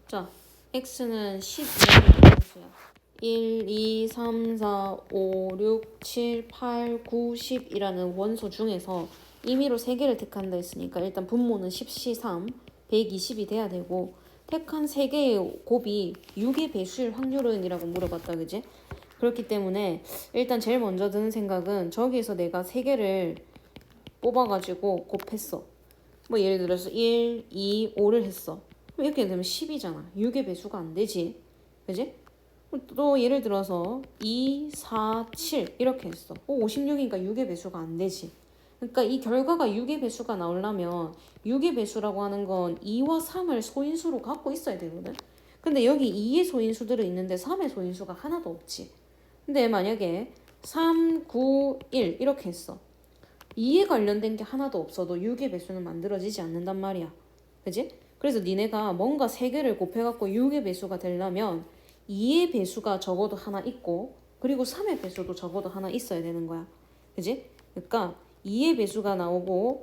자, x는 12라는 수야. 1, 2, 3, 4, 5, 6, 7, 8, 9, 10이라는 원소 중에서 임의로 3개를 택한다 했으니까 일단 분모는 10C3, 120이 돼야 되고 택한 3개의 곱이 6의 배수일 확률은 이라고 물어봤다, 그지? 그렇기 때문에 일단 제일 먼저 드는 생각은 저기에서 내가 3개를 뽑아가지고 곱했어. 뭐 예를 들어서 1, 2, 5를 했어. 그럼 이렇게 되면 10이잖아. 6의 배수가 안 되지. 그지? 또 예를 들어서 2, 4, 7 이렇게 했어. 56이니까 6의 배수가 안 되지. 그러니까 이 결과가 6의 배수가 나오려면 6의 배수라고 하는 건 2와 3을 소인수로 갖고 있어야 되거든. 근데 여기 2의 소인수들은 있는데 3의 소인수가 하나도 없지. 근데 만약에 3, 9, 1 이렇게 했어. 2에 관련된 게 하나도 없어도 6의 배수는 만들어지지 않는단 말이야. 그지? 그래서 니네가 뭔가 3개를 곱해갖고 6의 배수가 되려면 2의 배수가 적어도 하나 있고 그리고 3의 배수도 적어도 하나 있어야 되는 거야. 그지? 그러니까 2의 배수가 나오고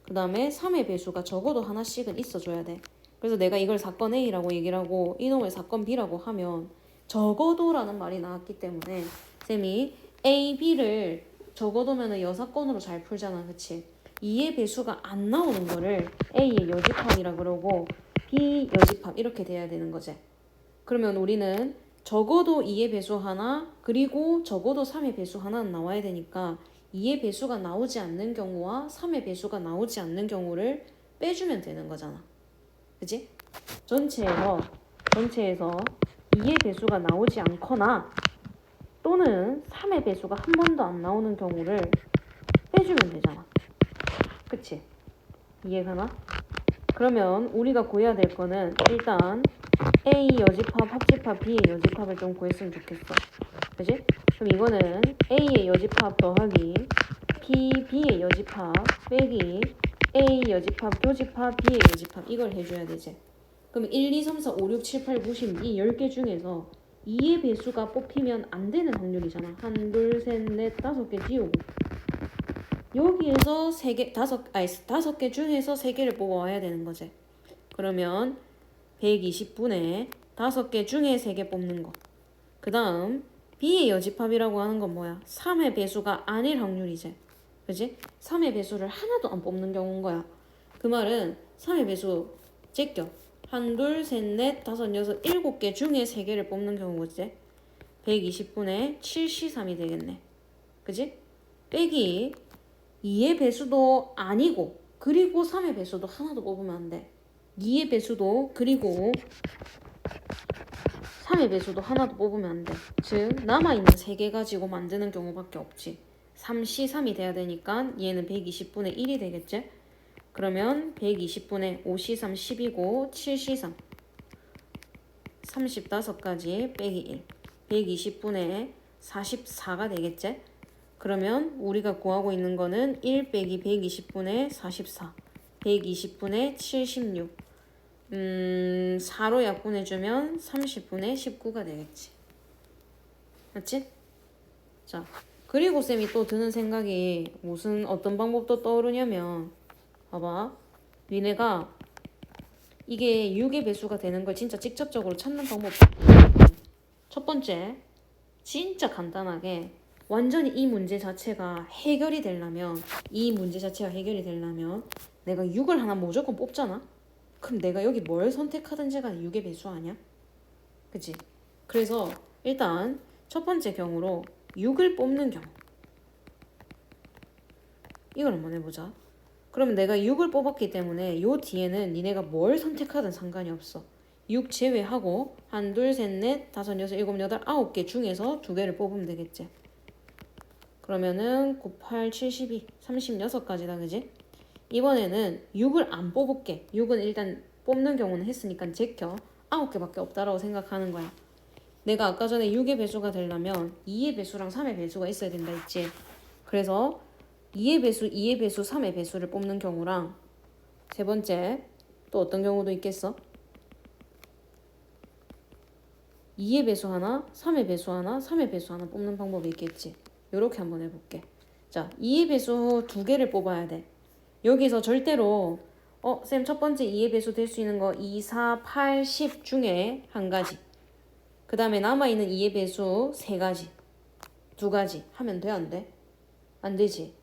그 다음에 3의 배수가 적어도 하나씩은 있어줘야 돼. 그래서 내가 이걸 사건 A라고 얘기를 하고 이놈을 사건 B라고 하면 적어도라는 말이 나왔기 때문에 쌤이 A, B를 적어도면은 여사건으로 잘 풀잖아. 그치? 2의 배수가 안 나오는 거를 A의 여집합이라 그러고 B 여집합 이렇게 돼야 되는 거지. 그러면 우리는 적어도 2의 배수 하나 그리고 적어도 3의 배수 하나는 나와야 되니까 2의 배수가 나오지 않는 경우와 3의 배수가 나오지 않는 경우를 빼주면 되는 거잖아. 그치? 전체에서 2의 배수가 나오지 않거나 또는 3의 배수가 한 번도 안 나오는 경우를 빼주면 되잖아. 그치? 이해가나? 그러면 우리가 구해야 될 거는 일단 A 여집합, 합집합, B의 여집합을 좀 구했으면 좋겠어. 그치? 그럼 이거는 A의 여집합 더하기 B의 여집합 빼기 A 여집합, 교집합, B의 여집합 이걸 해줘야 되지. 그럼 1, 2, 3, 4, 5, 6, 7, 8, 9, 10 이 10개 중에서 2의 배수가 뽑히면 안 되는 확률이잖아. 1, 2, 3, 4, 5개 지우고 여기에서 5개 중에서 3개를 뽑아와야 되는 거지. 그러면 120분에 5개 중에 3개 뽑는 거. 그 다음 B의 여집합이라고 하는 건 뭐야? 3의 배수가 아닐 확률이지. 그지? 3의 배수를 하나도 안 뽑는 경우인 거야. 그 말은 3의 배수 제껴. 1, 2, 3, 4, 5, 6, 7개 중에 3개를 뽑는 경우겠지? 120분에 7C3이 되겠네. 그지? 빼기 2의 배수도 아니고 그리고 3의 배수도 하나도 뽑으면 안 돼. 2의 배수도 그리고 3의 배수도 하나도 뽑으면 안 돼. 즉 남아있는 3개 가지고 만드는 경우밖에 없지. 3C3이 돼야 되니까 얘는 120분의 1이 되겠지? 그러면 120분의 5C3 10이고 7C3 35까지 빼기 1 120분의 44가 되겠지? 그러면 우리가 구하고 있는 거는 1 빼기 120분의 44 120분의 76 4로 약분해주면 30분의 19가 되겠지. 맞지? 자, 그리고 쌤이 또 드는 생각이 어떤 방법도 떠오르냐면 봐봐. 니네가 이게 6의 배수가 되는 걸 진짜 직접적으로 찾는 방법. 첫 번째, 진짜 간단하게 완전히 이 문제 자체가 해결이 되려면 내가 6을 하나 무조건 뽑잖아? 그럼 내가 여기 뭘 선택하든지 간에 6의 배수 아니야? 그치? 그래서 일단 첫 번째 경우로 6을 뽑는 경우 이걸 한번 해보자. 그러면 내가 6을 뽑았기 때문에 요 뒤에는 니네가 뭘 선택하든 상관이 없어. 6 제외하고 1, 2, 3, 4, 5, 6, 7, 8, 9개 중에서 2개를 뽑으면 되겠지. 그러면은 9, 8, 72, 36까지다. 그지? 이번에는 6을 안 뽑을게. 6은 일단 뽑는 경우는 했으니까 제껴. 9개밖에 없다라고 생각하는 거야. 내가 아까 전에 6의 배수가 되려면 2의 배수랑 3의 배수가 있어야 된다 했지. 그래서 2의 배수, 3의 배수를 뽑는 경우랑 세 번째 또 어떤 경우도 있겠어? 2의 배수 하나, 3의 배수 하나, 3의 배수 하나 뽑는 방법이 있겠지. 요렇게 한번 해볼게. 자, 2의 배수 2개를 뽑아야 돼. 여기서 절대로 쌤 첫 번째 2의 배수 될 수 있는 거 2, 4, 8, 10 중에 한 가지. 그 다음에 남아있는 2의 배수 세 가지. 두 가지 하면 돼, 안 돼? 안 되지.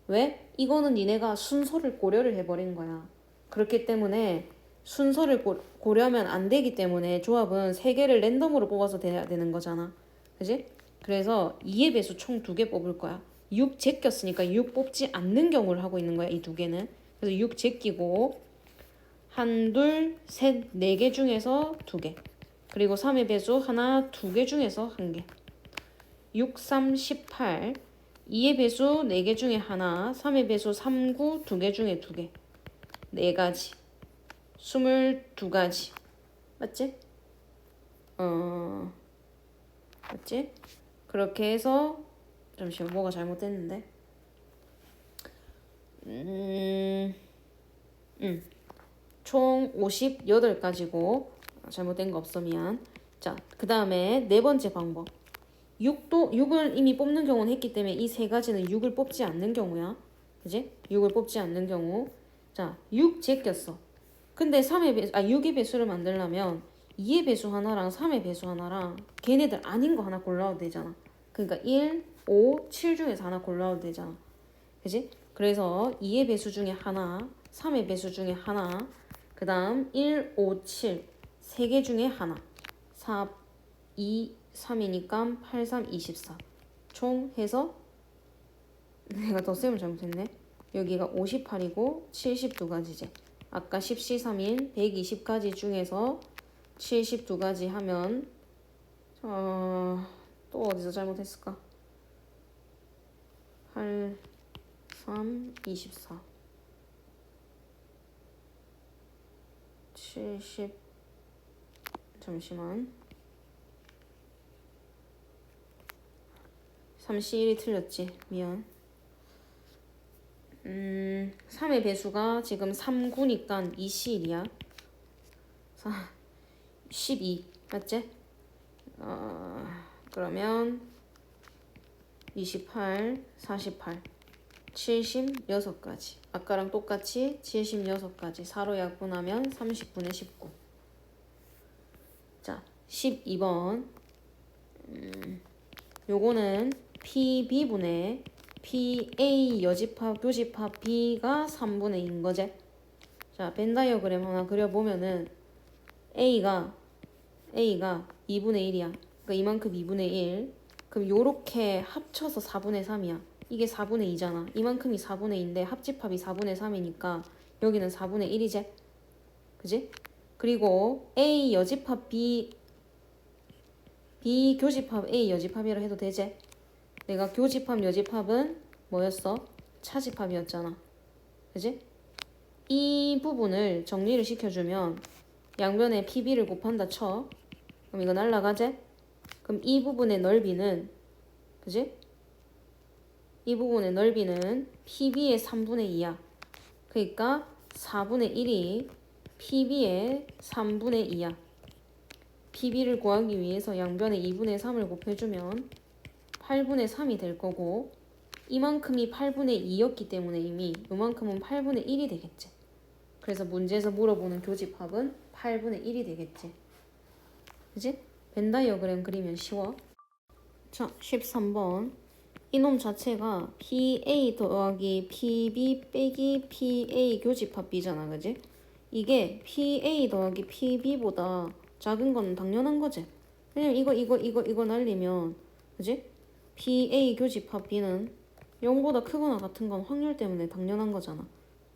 왜? 이거는 니네가 순서를 고려를 해버린 거야. 그렇기 때문에 순서를 고려하면 안 되기 때문에 조합은 세 개를 랜덤으로 뽑아서 돼야 되는 거잖아. 그지? 그래서 2의 배수 총 2개 뽑을 거야. 6 제꼈으니까 6 뽑지 않는 경우를 하고 있는 거야, 이 두 개는. 그래서 6 제끼고 한, 둘, 셋, 4개 중에서 2개. 그리고 3의 배수 하나, 2개 중에서 1개. 6, 3, 18. 2의 배수 4개 중에 하나, 3의 배수 3, 9, 2개 중에 2개. 4가지. 22가지. 맞지? 맞지? 그렇게 해서 잠시만 뭐가 잘못됐는데 총 58가지고 잘못된 거 없어 미안. 자, 그 다음에 네 번째 방법 6을 이미 뽑는 경우는 했기 때문에 이 세 가지는 6을 뽑지 않는 경우야. 그지? 6을 뽑지 않는 경우. 자, 6 제꼈어. 근데 6의 배수를 만들려면 2의 배수 하나랑 3의 배수 하나랑 걔네들 아닌 거 하나 골라도 되잖아. 그러니까 1, 5, 7 중에서 하나 골라도 되잖아. 그지? 그래서 2의 배수 중에 하나, 3의 배수 중에 하나, 그 다음 1, 5, 7 세 개 중에 하나, 4, 2, 3이니까 8, 3, 24 총 해서 내가 더 셈을 잘못했네. 여기가 58이고 72가지지. 아까 10시 3인 120가지 중에서 72가지 하면 또 어디서 잘못했을까? 8, 3, 24 70 잠시만 31이 틀렸지. 미안. 3의 배수가 지금 3구니까 2C1이야. 12 맞지? 그러면 28, 48 76가지. 아까랑 똑같이 76가지. 4로 약분하면 30분의 19. 자, 12번. 요거는 PB분의 PA 여집합 교집합 B가 3분의 2인 거지. 자, 벤 다이어그램 하나 그려보면은 A가 2분의 1이야. 그러니까 이만큼 2분의 1. 그럼 요렇게 합쳐서 4분의 3이야. 이게 4분의 2잖아. 이만큼이 4분의 2인데 합집합이 4분의 3이니까 여기는 4분의 1이지. 그지? 그리고 A 여집합 B 교집합 A 여집합이라 해도 되지? 내가 교집합 여집합은 뭐였어? 차집합이었잖아. 그지? 이 부분을 정리를 시켜주면 양변에 PB를 곱한다 쳐. 그럼 이거 날라가지? 그럼 이 부분의 넓이는 그지? 이 부분의 넓이는 PB의 3분의 2야. 그러니까 4분의 1이 PB의 3분의 2야. PB를 구하기 위해서 양변에 2분의 3을 곱해주면 8분의 3이 될 거고 이만큼이 8분의 2였기 때문에 이미 요만큼은 8분의 1이 되겠지. 그래서 문제에서 물어보는 교집합은 8분의 1이 되겠지. 그지? 벤 다이어그램 그리면 쉬워. 자, 13번. 이놈 자체가 PA 더하기 PB 빼기 PA 교집합 B잖아. 그지? 이게 PA 더하기 PB보다 작은 건 당연한 거지. 왜냐면 이거 날리면 그지? PA 교집합 B는 0보다 크거나 같은 건 확률 때문에 당연한 거잖아.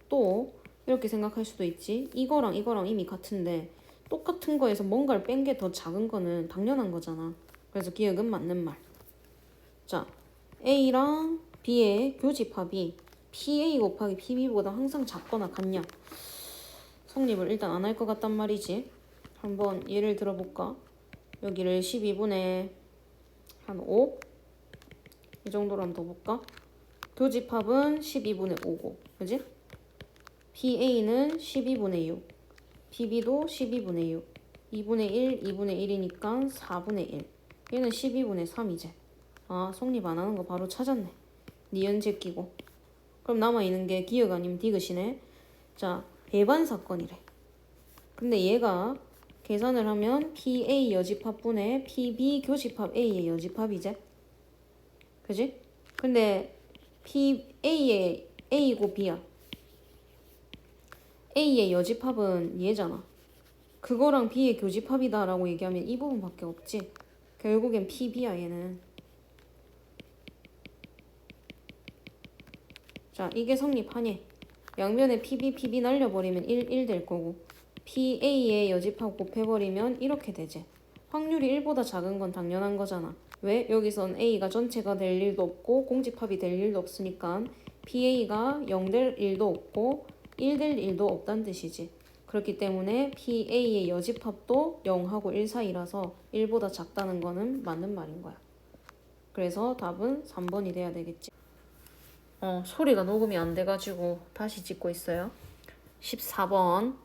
또 이렇게 생각할 수도 있지. 이거랑 이미 같은데 똑같은 거에서 뭔가를 뺀 게 더 작은 거는 당연한 거잖아. 그래서 기억은 맞는 말. 자, A랑 B의 교집합이 PA 곱하기 PB보다 항상 작거나 같냐? 성립을 일단 안 할 것 같단 말이지. 한번 예를 들어볼까? 여기를 12분의 한 5? 이 정도로 한번 더 볼까? 교집합은 12분의 5고, 그지? PA는 12분의 6, PB도 12분의 6, 2분의 1, 2분의 1이니까 4분의 1. 얘는 12분의 3이지. 아, 성립 안 하는 거 바로 찾았네. 니은 제끼고. 그럼 남아있는 게 기억 아니면 디귿이네. 자, 배반 사건이래. 근데 얘가 계산을 하면 PA 여집합분의 PB 교집합 A의 여집합이지? 그지? 근데 A의 A고 B야. A의 여집합은 얘잖아. 그거랑 B의 교집합이다라고 얘기하면 이 부분밖에 없지. 결국엔 PB야 얘는. 자, 이게 성립하니 양변에 PB 날려버리면 1 될 거고 PA의 여집합 곱해버리면 이렇게 되지. 확률이 1보다 작은 건 당연한 거잖아. 왜? 여기선 A가 전체가 될 일도 없고 공집합이 될 일도 없으니까 PA가 0 될 일도 없고 1 될 일도 없다는 뜻이지. 그렇기 때문에 PA의 여집합도 0하고 1 사이라서 1보다 작다는 거는 맞는 말인 거야. 그래서 답은 3번이 돼야 되겠지. 소리가 녹음이 안 돼가지고 다시 찍고 있어요. 14번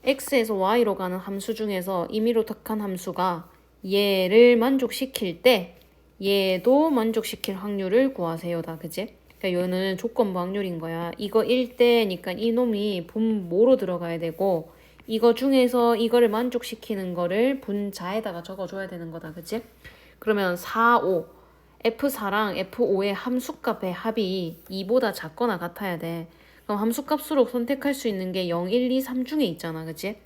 x에서 y로 가는 함수 중에서 임의로 택한 함수가 얘를 만족시킬 때 얘도 만족시킬 확률을 구하세요다. 그치? 그러니까 얘는 조건부 확률인 거야. 이거 1대니까 이놈이 분모로 들어가야 되고 이거 중에서 이거를 만족시키는 거를 분자에다가 적어줘야 되는 거다. 그치? 그러면 4, 5 F4랑 F5의 함수값의 합이 2보다 작거나 같아야 돼. 그럼 함수값으로 선택할 수 있는 게 0, 1, 2, 3 중에 있잖아. 그치?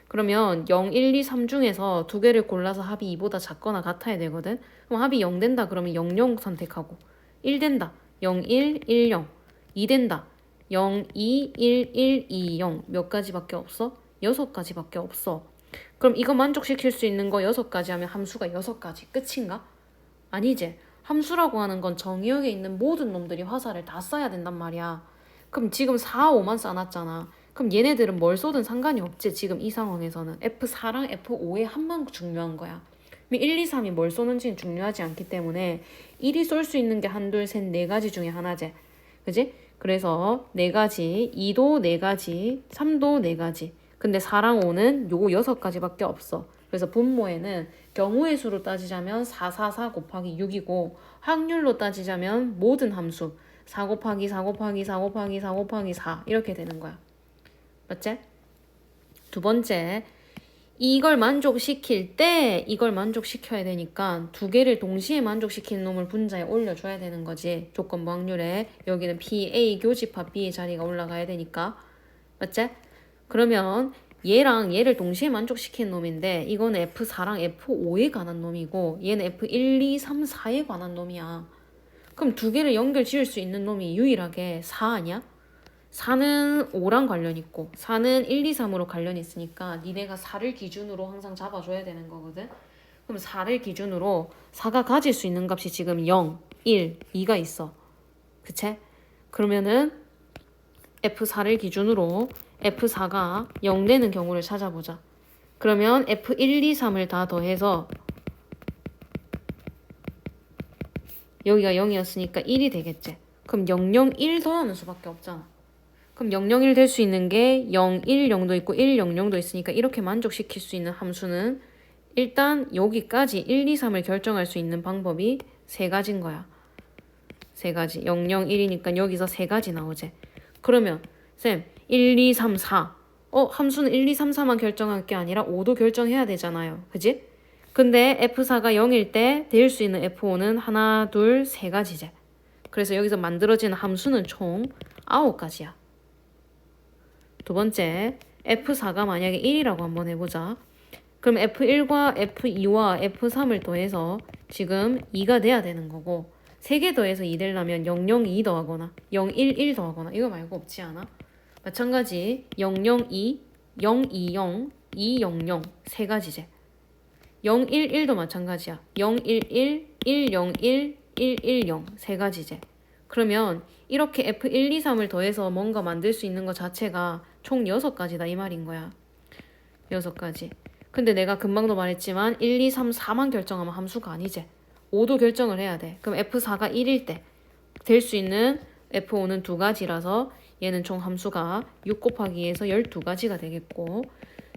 그러면 0, 1, 2, 3 중에서 두 개를 골라서 합이 2보다 작거나 같아야 되거든. 그럼 합이 0 된다 그러면 0, 0 선택하고 1 된다. 0, 1, 1, 0 2 된다. 0, 2, 1, 1, 2, 0 몇 가지밖에 없어? 6가지밖에 없어. 그럼 이거 만족시킬 수 있는 거 6가지 하면 함수가 6가지. 끝인가? 아니지. 함수라고 하는 건 정의역에 있는 모든 놈들이 화살을 다 쏴야 된단 말이야. 그럼 지금 4, 5만 쏴놨잖아. 그럼 얘네들은 뭘 쏘든 상관이 없지. 지금 이 상황에서는 F4랑 F5의 합만 중요한 거야. 1, 2, 3이 뭘 쏘는지는 중요하지 않기 때문에 1이 쏠 수 있는 게 1, 2, 3, 4가지 중에 하나지. 그지? 그래서 4가지, 2도 4가지, 3도 4가지. 근데 4랑 5는 요 6가지밖에 없어. 그래서 분모에는 경우의 수로 따지자면 4, 4, 4 곱하기 6이고 확률로 따지자면 모든 함수 4 곱하기 4 곱하기 4 곱하기 4 곱하기 4 이렇게 되는 거야. 맞지? 두 번째, 이걸 만족시킬 때 이걸 만족시켜야 되니까 두 개를 동시에 만족시키는 놈을 분자에 올려줘야 되는 거지. 조건부 확률에 여기는 PA 교집합 B의 자리가 올라가야 되니까. 맞지? 그러면 얘랑 얘를 동시에 만족시키는 놈인데 이거는 F4랑 F5에 관한 놈이고 얘는 F1, 2, 3, 4에 관한 놈이야. 그럼 두 개를 연결 지을 수 있는 놈이 유일하게 4 아니야? 4는 5랑 관련 있고 4는 1, 2, 3으로 관련 있으니까 니네가 4를 기준으로 항상 잡아줘야 되는 거거든. 그럼 4를 기준으로 4가 가질 수 있는 값이 지금 0, 1, 2가 있어. 그치? 그러면은 F4를 기준으로 F4가 0 되는 경우를 찾아보자. 그러면 F1, 2, 3을 다 더해서 여기가 0이었으니까 1이 되겠지. 그럼 0, 0, 1 더하는 수밖에 없잖아. 그럼 0, 0, 1 될 수 있는 게 0, 1, 0도 있고 1, 0, 0도 있으니까 이렇게 만족시킬 수 있는 함수는 일단 여기까지 1, 2, 3을 결정할 수 있는 방법이 3가지인 거야. 3가지. 0, 0, 1이니까 여기서 3가지 나오지. 그러면 쌤 1, 2, 3, 4 함수는 1, 2, 3, 4만 결정할 게 아니라 5도 결정해야 되잖아요. 그지? 근데 F4가 0일 때 될 수 있는 F5는 하나, 둘, 3가지제. 그래서 여기서 만들어지는 함수는 총 9가지야. 두 번째, F4가 만약에 1이라고 한번 해보자. 그럼 F1과 F2와 F3을 더해서 지금 2가 돼야 되는 거고 3개 더해서 2 되려면 0, 0, 2 더하거나 0, 1, 1 더하거나 이거 말고 없지 않아? 마찬가지 0, 0, 2, 0, 2, 0, 2, 0, 0 3가지제. 0, 1, 1도 마찬가지야. 0, 1, 1, 1, 0, 1, 1, 1, 0 3가지제. 그러면 이렇게 F1, 2, 3을 더해서 뭔가 만들 수 있는 것 자체가 총 6가지다 이 말인 거야. 6가지. 근데 내가 금방도 말했지만 1, 2, 3, 4만 결정하면 함수가 아니지. 5도 결정을 해야 돼. 그럼 F4가 1일 때 될 수 있는 F5는 2가지라서 얘는 총 함수가 6 곱하기 2에서 12가지가 되겠고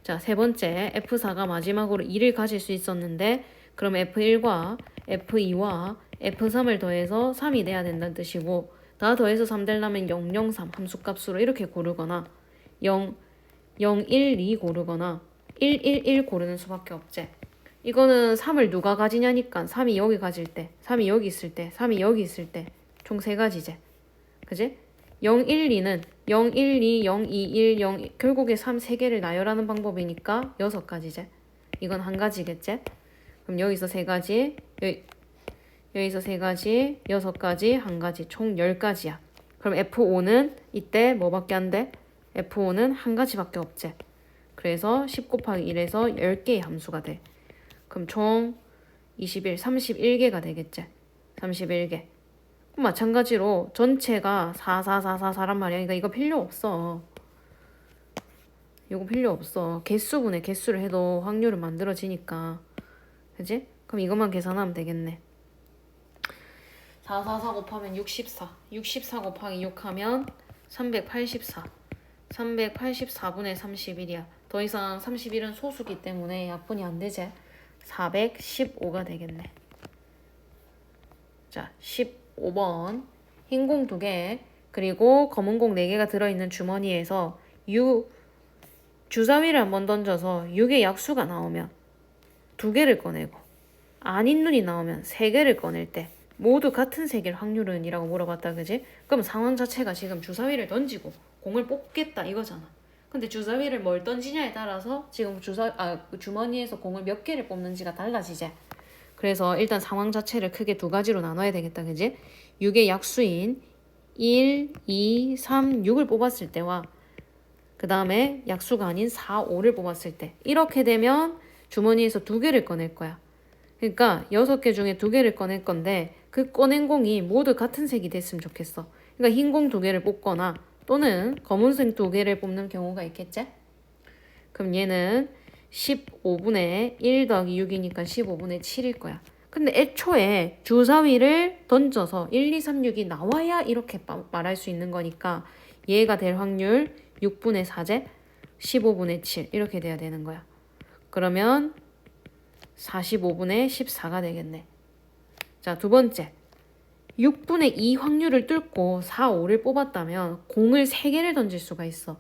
자, 세 번째 F4가 마지막으로 2를 가질 수 있었는데 그럼 F1과 F2와 F3을 더해서 3이 돼야 된다는 뜻이고 다 더해서 3 되려면 0, 0, 3 함수값으로 이렇게 고르거나 0, 0, 1, 2 고르거나 1, 1, 1 고르는 수밖에 없지. 이거는 3을 누가 가지냐니까 3이 여기 가질 때, 3이 여기 있을 때, 3이 여기 있을 때 총 3가지지. 그지? 0, 1, 2는 0, 1, 2, 0, 2, 1, 0 결국에 3, 3개를 나열하는 방법이니까 6가지지. 이건 한 가지겠지? 그럼 여기서 3가지, 여기서 3가지, 6가지, 한 가지, 총 10가지야. 그럼 F5는 이때 뭐밖에 안 돼? F5는 한 가지밖에 없지. 그래서 10 곱하기 1에서 10개의 함수가 돼. 그럼 총 21, 31개가 되겠지. 31개. 그럼 마찬가지로 전체가 4, 4, 4, 4, 4란 말이야. 그러니까 이거 필요 없어. 이거 필요 없어. 개수분의 개수를 해도 확률은 만들어지니까. 그지? 그럼 이것만 계산하면 되겠네. 4, 4, 4 곱하면 64. 64 곱하기 6 하면 384. 384분의 31이야. 더 이상 31은 소수기 때문에 약분이 안 되지. 415가 되겠네. 자, 15번. 흰 공 2개, 그리고 검은 공 4개가 들어있는 주머니에서 주사위를 한번 던져서 6의 약수가 나오면 2개를 꺼내고 아닌 눈이 나오면 3개를 꺼낼 때 모두 같은 색일 확률은? 이라고 물어봤다. 그지? 그럼 상황 자체가 지금 주사위를 던지고 공을 뽑겠다 이거잖아. 근데 주사위를 뭘 던지냐에 따라서 지금 주머니에서 공을 몇 개를 뽑는지가 달라지지. 그래서 일단 상황 자체를 크게 2가지로 나눠야 되겠다. 그지? 6의 약수인 1, 2, 3, 6을 뽑았을 때와 그 다음에 약수가 아닌 4, 5를 뽑았을 때 이렇게 되면 주머니에서 2개를 꺼낼 거야. 그러니까 6개 중에 2개를 꺼낼 건데 그 꺼낸 공이 모두 같은 색이 됐으면 좋겠어. 그러니까 흰 공 2개를 뽑거나 또는 검은색 2개를 뽑는 경우가 있겠지? 그럼 얘는 15분의 1 더하기 6이니까 15분의 7일 거야. 근데 애초에 주사위를 던져서 1, 2, 3, 6이 나와야 이렇게 말할 수 있는 거니까 얘가 될 확률 6분의 4제 15분의 7 이렇게 돼야 되는 거야. 그러면 45분의 14가 되겠네. 자, 두 번째. 6분의 2 확률을 뚫고 4, 5를 뽑았다면 공을 3개를 던질 수가 있어.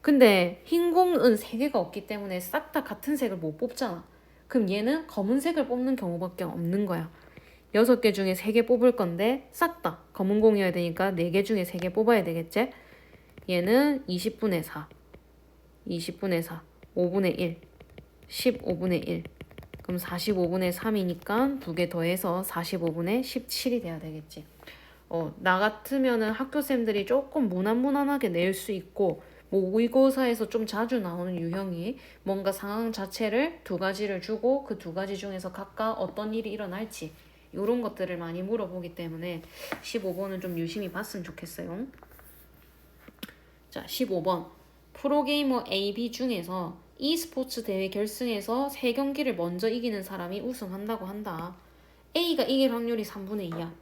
근데 흰 공은 3개가 없기 때문에 싹 다 같은 색을 못 뽑잖아. 그럼 얘는 검은색을 뽑는 경우밖에 없는 거야. 6개 중에 3개 뽑을 건데 싹 다 검은 공이어야 되니까 4개 중에 3개 뽑아야 되겠지? 얘는 20분의 4, 20분의 4, 5분의 1, 15분의 1. 그럼 45분의 3이니까 2개 더해서 45분의 17이 돼야 되겠지. 나 같으면은 학교쌤들이 조금 무난무난하게 낼 수 있고 뭐 모의고사에서 좀 자주 나오는 유형이 뭔가 상황 자체를 2가지를 주고 그 2가지 중에서 각각 어떤 일이 일어날지 이런 것들을 많이 물어보기 때문에 15번은 좀 유심히 봤으면 좋겠어요. 자, 15번. 프로게이머 A, B 중에서 e스포츠 대회 결승에서 3경기를 먼저 이기는 사람이 우승한다고 한다. A가 이길 확률이 3분의 2야.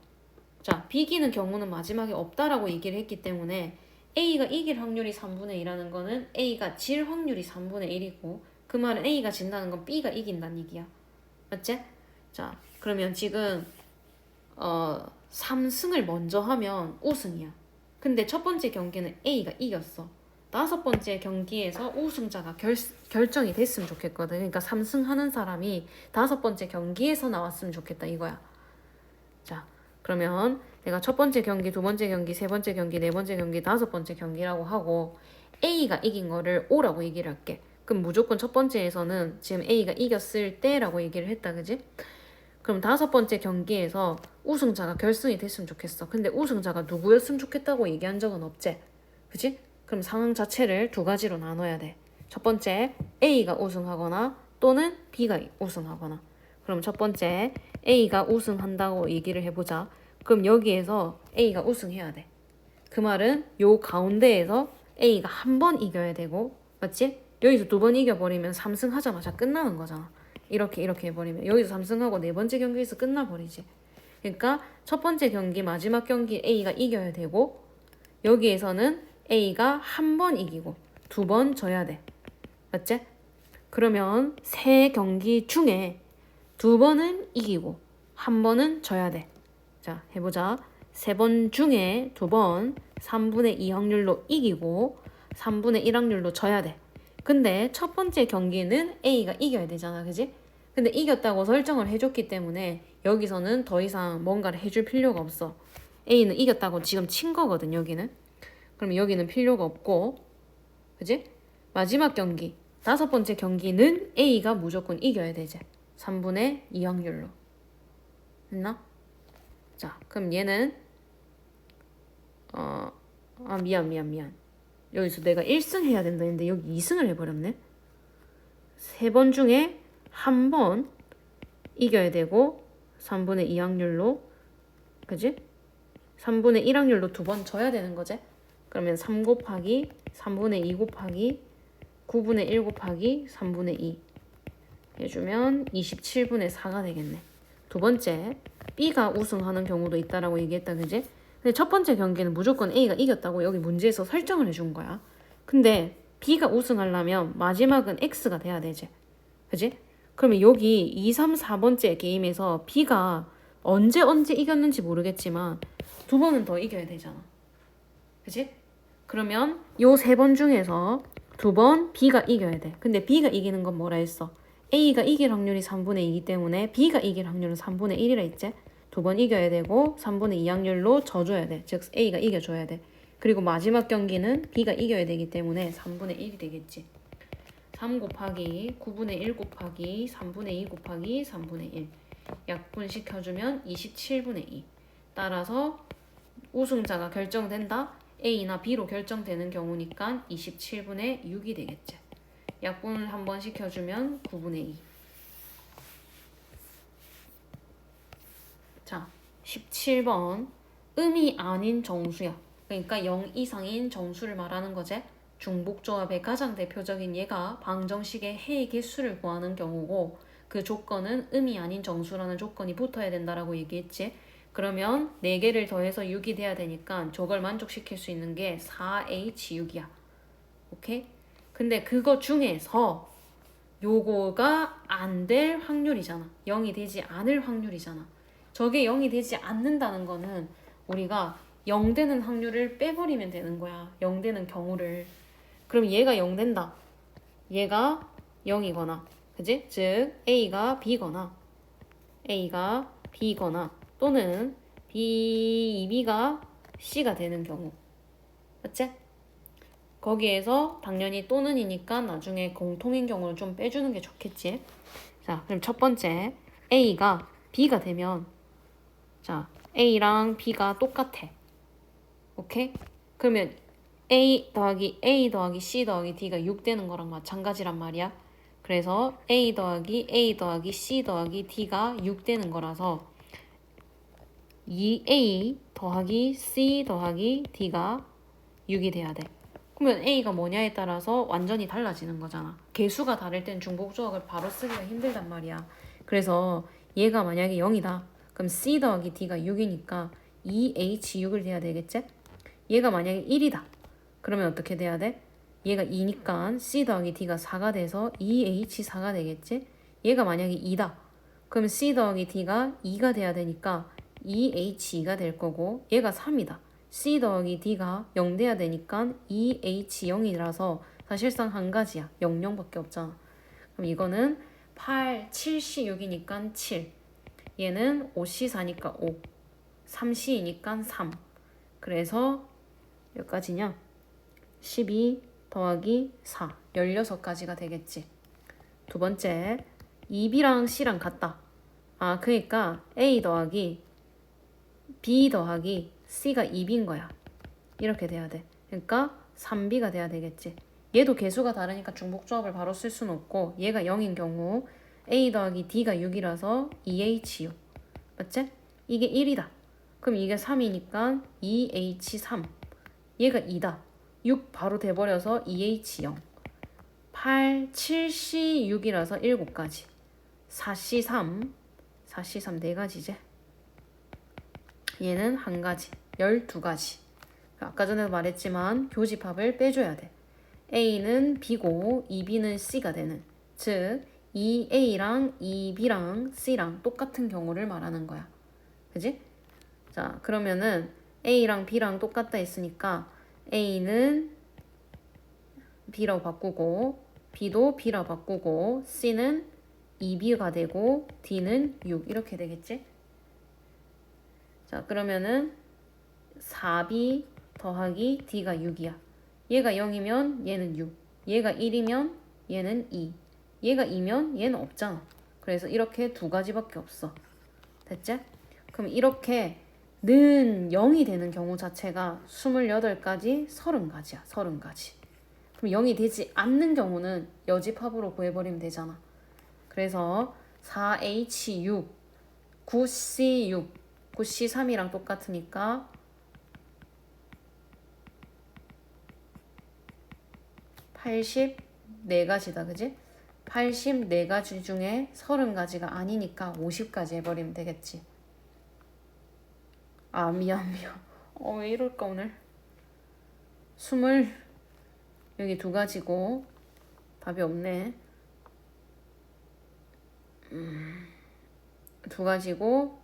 자, 비기는 경우는 마지막에 없다라고 얘기를 했기 때문에 A가 이길 확률이 3분의 2라는 거는 A가 질 확률이 3분의 1이고 그 말은 A가 진다는 건 B가 이긴다는 얘기야. 맞지? 자, 그러면 지금 3승을 먼저 하면 우승이야. 근데 첫 번째 경기는 A가 이겼어. 5번째 경기에서 우승자가 결정이 됐으면 좋겠거든. 그러니까 3승 하는 사람이 5번째 경기에서 나왔으면 좋겠다 이거야. 자, 그러면 내가 첫 번째 경기, 두 번째 경기, 세 번째 경기, 네 번째 경기, 5번째 경기라고 하고 A가 이긴 거를 O라고 얘기를 할게. 그럼 무조건 첫 번째에서는 지금 A가 이겼을 때라고 얘기를 했다, 그지? 그럼 5번째 경기에서 우승자가 결승이 됐으면 좋겠어. 근데 우승자가 누구였으면 좋겠다고 얘기한 적은 없지? 그지? 그럼 상황 자체를 2가지로 나눠야 돼. 첫 번째, A가 우승하거나 또는 B가 우승하거나. 그럼 첫 번째, A가 우승한다고 얘기를 해보자. 그럼 여기에서 A가 우승해야 돼. 그 말은 요 가운데에서 A가 한 번 이겨야 되고, 맞지? 여기서 2번 이겨버리면 3승 하자마자 끝나는 거잖아. 이렇게 해버리면 여기서 3승하고 4번째 경기에서 끝나버리지. 그러니까 첫 번째 경기, 마지막 경기 A가 이겨야 되고 여기에서는 A가 한 번 이기고 2번 져야 돼. 맞지? 그러면 3경기 중에 2번은 이기고 1번은 져야 돼. 자, 해보자. 3번 중에 2번 3분의 2 확률로 이기고 3분의 1 확률로 져야 돼. 근데 첫 번째 경기는 A가 이겨야 되잖아, 그지? 근데 이겼다고 설정을 해줬기 때문에 여기서는 더 이상 뭔가를 해줄 필요가 없어. A는 이겼다고 지금 친 거거든, 여기는. 그러면 여기는 필요가 없고, 그지? 마지막 경기, 다섯 번째 경기는 A가 무조건 이겨야 되지. 3분의 2 확률로. 됐나? 자, 그럼 얘는 미안. 여기서 내가 1승 해야 된다 했는데 여기 2승을 해버렸네. 3번 중에 한 번 이겨야 되고 3분의 2 확률로, 그지? 3분의 1 확률로 2번 져야 되는 거지. 그러면 3 곱하기 3분의 2 곱하기 9분의 1 곱하기 3분의 2 해주면 27분의 4가 되겠네. 두 번째, B가 우승하는 경우도 있다라고 얘기했다, 그지? 근데 첫 번째 경기는 무조건 A가 이겼다고 여기 문제에서 설정을 해준 거야. 근데 B가 우승하려면 마지막은 X가 돼야 되지, 그지? 그러면 여기 2, 3, 4번째 게임에서 B가 언제 이겼는지 모르겠지만 2번은 더 이겨야 되잖아, 그지? 그러면 요 3번 중에서 2번 B가 이겨야 돼. 근데 B가 이기는 건 뭐라 했어? A가 이길 확률이 3분의 2이기 때문에 B가 이길 확률은 3분의 1이라 했지? 2번 이겨야 되고 3분의 2 확률로 져줘야 돼. 즉 A가 이겨줘야 돼. 그리고 마지막 경기는 B가 이겨야 되기 때문에 3분의 1이 되겠지. 3 곱하기 9분의 1 곱하기 3분의 2 곱하기 3분의 1 약분시켜주면 27분의 2. 따라서 우승자가 결정된다. A나 B로 결정되는 경우니까 27분의 6이 되겠지. 약분을 한번 시켜주면 9분의 2. 자, 17번. 음이 아닌 정수야. 그러니까 0 이상인 정수를 말하는 거지. 중복조합의 가장 대표적인 예가 방정식의 해의 개수를 구하는 경우고, 그 조건은 음이 아닌 정수라는 조건이 붙어야 된다라고 얘기했지. 그러면 4개를 더해서 6이 돼야 되니까 저걸 만족시킬 수 있는 게 4H6이야. 오케이? 근데 그거 중에서 요거가 안 될 확률이잖아. 0이 되지 않을 확률이잖아. 저게 0이 되지 않는다는 거는 우리가 0 되는 확률을 빼버리면 되는 거야. 0 되는 경우를. 그럼 얘가 0 된다. 얘가 0이거나, 그지? 즉 A가 B거나 또는 B가 C가 되는 경우. 맞지? 거기에서 당연히 또는이니까 나중에 공통인 경우를 좀 빼주는 게 좋겠지. 자, 그럼 첫 번째, A가 B가 되면, 자, A랑 B가 똑같아. 오케이? 그러면 A 더하기 C 더하기 D가 6 되는 거랑 마찬가지란 말이야. 그래서 A 더하기 C 더하기 D가 6 되는 거라서 2A 더하기 C 더하기 D가 6이 돼야 돼. 그러면 A가 뭐냐에 따라서 완전히 달라지는 거잖아. 개수가 다를 땐 중복조합을 바로 쓰기가 힘들단 말이야. 그래서 얘가 만약에 0이다. 그럼 C 더하기 D가 6이니까 2H6을 돼야 되겠지? 얘가 만약에 1이다. 그러면 어떻게 돼야 돼? 얘가 2니까 C 더하기 D가 4가 돼서 2H4가 되겠지? 얘가 만약에 2다. 그럼 C 더하기 D가 2가 돼야 되니까 2H2가 될 거고, 얘가 3이다. C 더하기 D가 0 돼야 되니까 2H0이라서 사실상 한 가지야. 00밖에 없잖아. 그럼 이거는 8, 7C6이니까 7. 얘는 5C4니까 5. 3C이니까 3. 그래서 몇 가지냐? 12 더하기 4. 16가지가 되겠지. 두 번째, 2B랑 C랑 같다. 그러니까 A 더하기 B 더하기 C가 2B인 거야. 이렇게 돼야 돼. 그러니까 3B가 돼야 되겠지. 얘도 개수가 다르니까 중복조합을 바로 쓸 수는 없고, 얘가 0인 경우 A 더하기 D가 6이라서 2H6. 맞지? 이게 1이다. 그럼 이게 3이니까 2H3. 얘가 2다. 6 바로 돼버려서 2H0. 8, 7C6이라서 7가지. 4C3. 4C3 4가지지. 얘는 한 가지. 12가지. 아까 전에도 말했지만 교집합을 빼줘야 돼. A는 B고 2B는 C가 되는. 즉 2A랑 2B랑 C랑 똑같은 경우를 말하는 거야. 그지? 자, 그러면은 A랑 B랑 똑같다 했으니까 A는 B라고 바꾸고 B도 B라 바꾸고 C는 2B가 되고 D는 6 이렇게 되겠지? 자, 그러면은 4B 더하기 D가 6이야. 얘가 0이면 얘는 6. 얘가 1이면 얘는 2. 얘가 2면 얘는 없잖아. 그래서 이렇게 두 가지밖에 없어. 됐지? 그럼 이렇게 는 0이 되는 경우 자체가 28가지, 30가지야. 30가지. 그럼 0이 되지 않는 경우는 여집합으로 구해버리면 되잖아. 그래서 4H6, 9C6, 9C3이랑 똑같으니까 84가지다. 그지? 84가지 중에 30가지가 아니니까 50가지 해버리면 되겠지. 아, 미안. 왜 이럴까 오늘. 20 여기 2가지고 답이 없네. 2가지고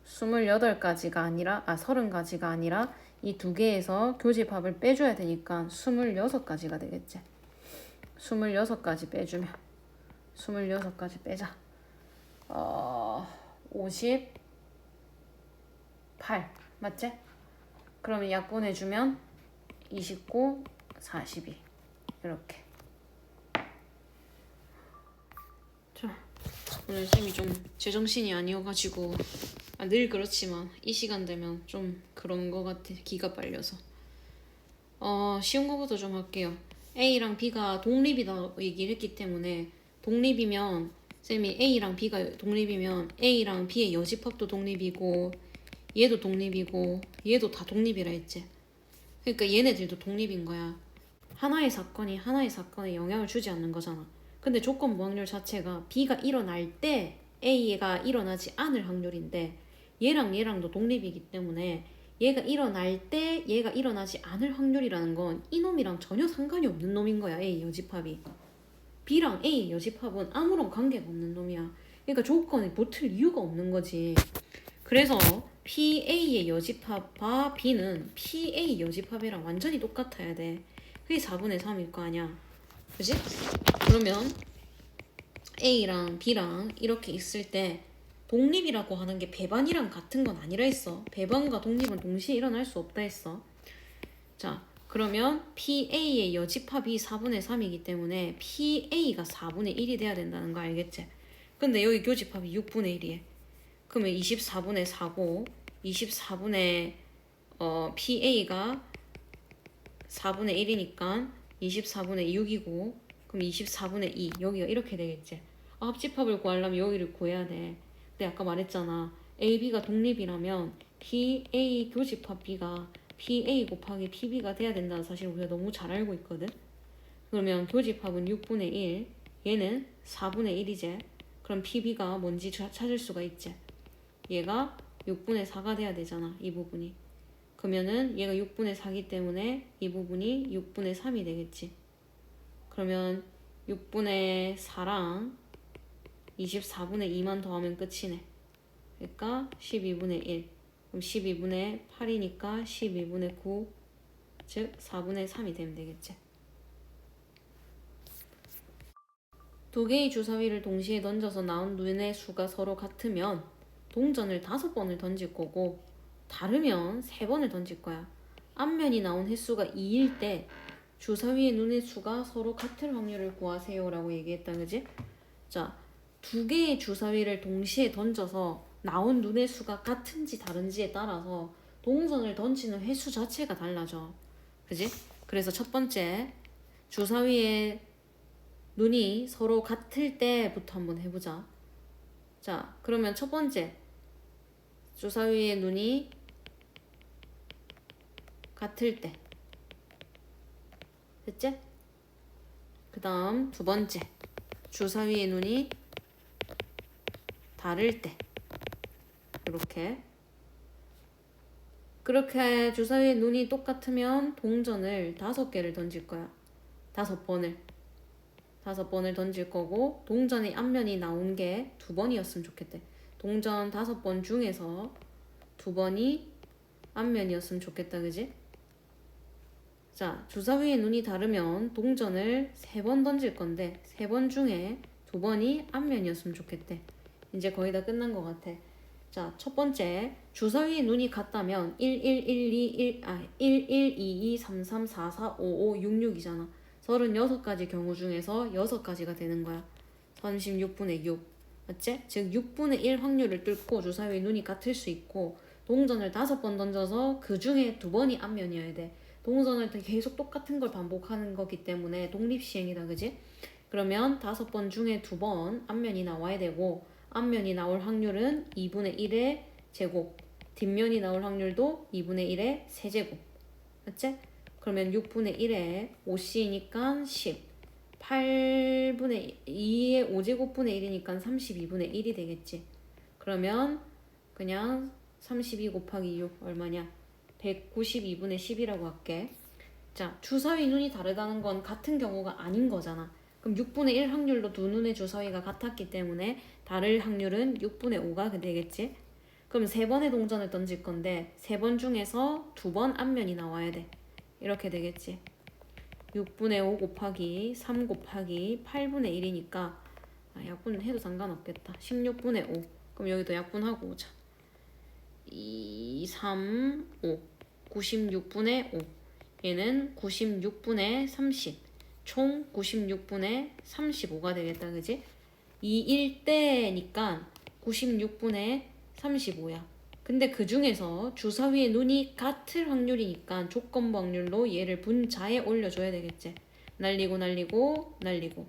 28가지가 아니라 30가지가 아니라 이 2개에서 교집합을 빼줘야 되니까 26가지가 되겠지. 26가지 빼주면 26가지 빼자. 58 맞지? 그러면 약분해주면 29, 42 이렇게. 자, 오늘 쌤이 좀 제정신이 아니어가지고 늘 그렇지만 이 시간 되면 좀 그런 거 같아. 기가 빨려서. 쉬운 거부터 좀 할게요. A랑 B가 독립이다 얘기를 했기 때문에 독립이면 쌤이 A랑 B가 독립이면 A랑 B의 여집합도 독립이고 얘도 독립이고 얘도 다 독립이라 했지. 그러니까 얘네들도 독립인 거야. 하나의 사건이 하나의 사건에 영향을 주지 않는 거잖아. 근데 조건부 확률 자체가 B가 일어날 때 A가 일어나지 않을 확률인데 얘랑 얘랑도 독립이기 때문에 얘가 일어날 때 얘가 일어나지 않을 확률이라는 건 이놈이랑 전혀 상관이 없는 놈인 거야. A 여집합이. B랑 A 여집합은 아무런 관계가 없는 놈이야. 그러니까 조건에 붙을 이유가 없는 거지. 그래서 PA의 여집합과 B는 PA 여집합이랑 완전히 똑같아야 돼. 그게 4분의 3일 거 아니야. 그지? 그러면 A랑 B랑 이렇게 있을 때 독립이라고 하는 게 배반이랑 같은 건 아니라 했어. 배반과 독립은 동시에 일어날 수 없다 했어. 자, 그러면 PA의 여집합이 4분의 3이기 때문에 PA가 4분의 1이 돼야 된다는 거 알겠지? 근데 여기 교집합이 6분의 1이에. 그러면 24분의 4고 24분의 PA가 4분의 1이니까 24분의 6이고 그럼 24분의 2 여기가 이렇게 되겠지. 합집합을 구하려면 여기를 구해야 돼. 근데 아까 말했잖아. AB가 독립이라면 PA 교집합 B가 PA 곱하기 PB가 돼야 된다는 사실을 우리가 너무 잘 알고 있거든. 그러면 교집합은 6분의 1 얘는 4분의 1이지. 그럼 PB가 뭔지 찾을 수가 있지. 얘가 6분의 4가 돼야 되잖아. 이 부분이. 그러면은 얘가 6분의 4기 때문에 이 부분이 6분의 3이 되겠지. 그러면 6분의 4랑 24분의 2만 더하면 끝이네. 그러니까 12분의 1. 그럼 12분의 8이니까 12분의 9. 즉 4분의 3이 되면 되겠지. 두 개의 주사위를 동시에 던져서 나온 눈의 수가 서로 같으면 동전을 5번을 던질 거고 다르면 3번을 던질 거야. 앞면이 나온 횟수가 2일 때 주사위의 눈의 수가 서로 같을 확률을 구하세요 라고 얘기했다. 그지? 자, 두 개의 주사위를 동시에 던져서 나온 눈의 수가 같은지 다른지에 따라서 동전을 던지는 횟수 자체가 달라져. 그지? 그래서 첫 번째 주사위의 눈이 서로 같을 때부터 한번 해보자. 자, 그러면 첫 번째 주사위의 눈이 같을 때 됐지? 그 다음 두 번째 주사위의 눈이 다를 때 이렇게 그렇게 주사위의 눈이 똑같으면 동전을 5개를 던질 거야. 5번을 던질 거고 동전의 앞면이 나온 게 2번이었으면 좋겠대. 동전 5번 중에서 2번이 앞면이었으면 좋겠다. 그지? 자, 주사위의 눈이 다르면 동전을 3번 던질 건데 3번 중에 2번이 앞면이었으면 좋겠대. 이제 거의 다 끝난 것 같아. 자, 첫 번째, 주사위의 눈이 같다면 112233445566이잖아. 36가지 경우 중에서 6가지가 되는 거야. 36분의 6. 맞지? 즉 6분의 1 확률을 뚫고 주사위의 눈이 같을 수 있고, 동전을 5번 던져서 그 중에 2번이 앞면이어야 돼. 동전을 계속 똑같은 걸 반복하는 거기 때문에 독립시행이다. 그지? 그러면 5번 중에 2번 앞면이 나와야 되고, 앞면이 나올 확률은 2분의 1의 제곱, 뒷면이 나올 확률도 2분의 1의 세제곱. 맞지? 그러면 6분의 1에 5c니까 10, 8분의 2의 5제곱분의 1이니까 32분의 1이 되겠지. 그러면 그냥 32 곱하기 6 얼마냐? 192분의 10이라고 할게. 자, 주사위 눈이 다르다는 건 같은 경우가 아닌 거잖아. 그럼 6분의 1 확률로 두 눈의 주사위가 같았기 때문에 다를 확률은 6분의 5가 되겠지. 그럼 3번의 동전을 던질 건데 3번 중에서 2번 앞면이 나와야 돼. 이렇게 되겠지. 6분의 5 곱하기 3 곱하기 8분의 1이니까 약분 해도 상관없겠다. 16분의 5. 그럼 여기도 약분하고 오자. 2, 3, 5. 96분의 5. 얘는 96분의 30. 총 96분의 35가 되겠다. 그지? 2일 때니까 96분의 35야. 근데 그 중에서 주사위의 눈이 같을 확률이니까 조건부 확률로 얘를 분자에 올려줘야 되겠지. 날리고 날리고 날리고.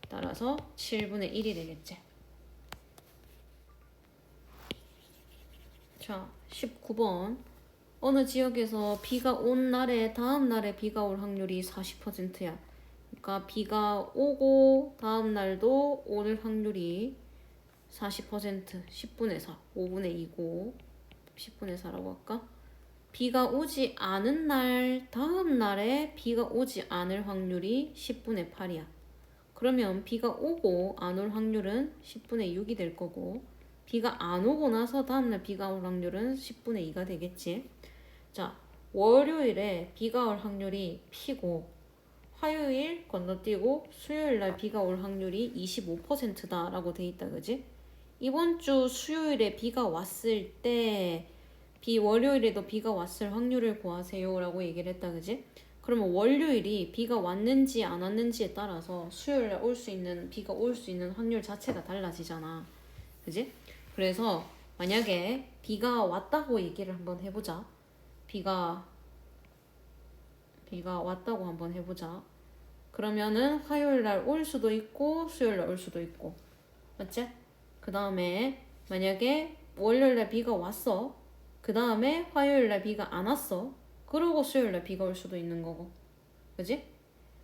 따라서 7분의 1이 되겠지. 자, 19번. 어느 지역에서 비가 온 날에 다음 날에 비가 올 확률이 40%야. 그러니까 비가 오고 다음 날도 올 확률이 40%, 10분의 4, 5분의 2고 10분의 4라고 할까? 비가 오지 않은 날 다음 날에 비가 오지 않을 확률이 10분의 8이야. 그러면 비가 오고 안 올 확률은 10분의 6이 될 거고, 비가 안 오고 나서 다음날 비가 올 확률은 10분의 2가 되겠지. 자, 월요일에 비가 올 확률이 P고, 화요일 건너뛰고 수요일날 비가 올 확률이 25%다 라고 돼 있다. 그지? 이번 주 수요일에 비가 왔을 때 월요일에도 비가 왔을 확률을 구하세요 라고 얘기를 했다. 그지? 그러면 월요일이 비가 왔는지 안 왔는지에 따라서 수요일에 비가 올 수 있는 확률 자체가 달라지잖아. 그지? 그래서 만약에 비가 왔다고 얘기를 한번 해보자. 비가 왔다고 한번 해보자. 그러면은 화요일날 올 수도 있고 수요일날 올 수도 있고. 맞지? 그 다음에 만약에 월요일날 비가 왔어. 그 다음에 화요일날 비가 안 왔어. 그러고 수요일날 비가 올 수도 있는 거고. 그지?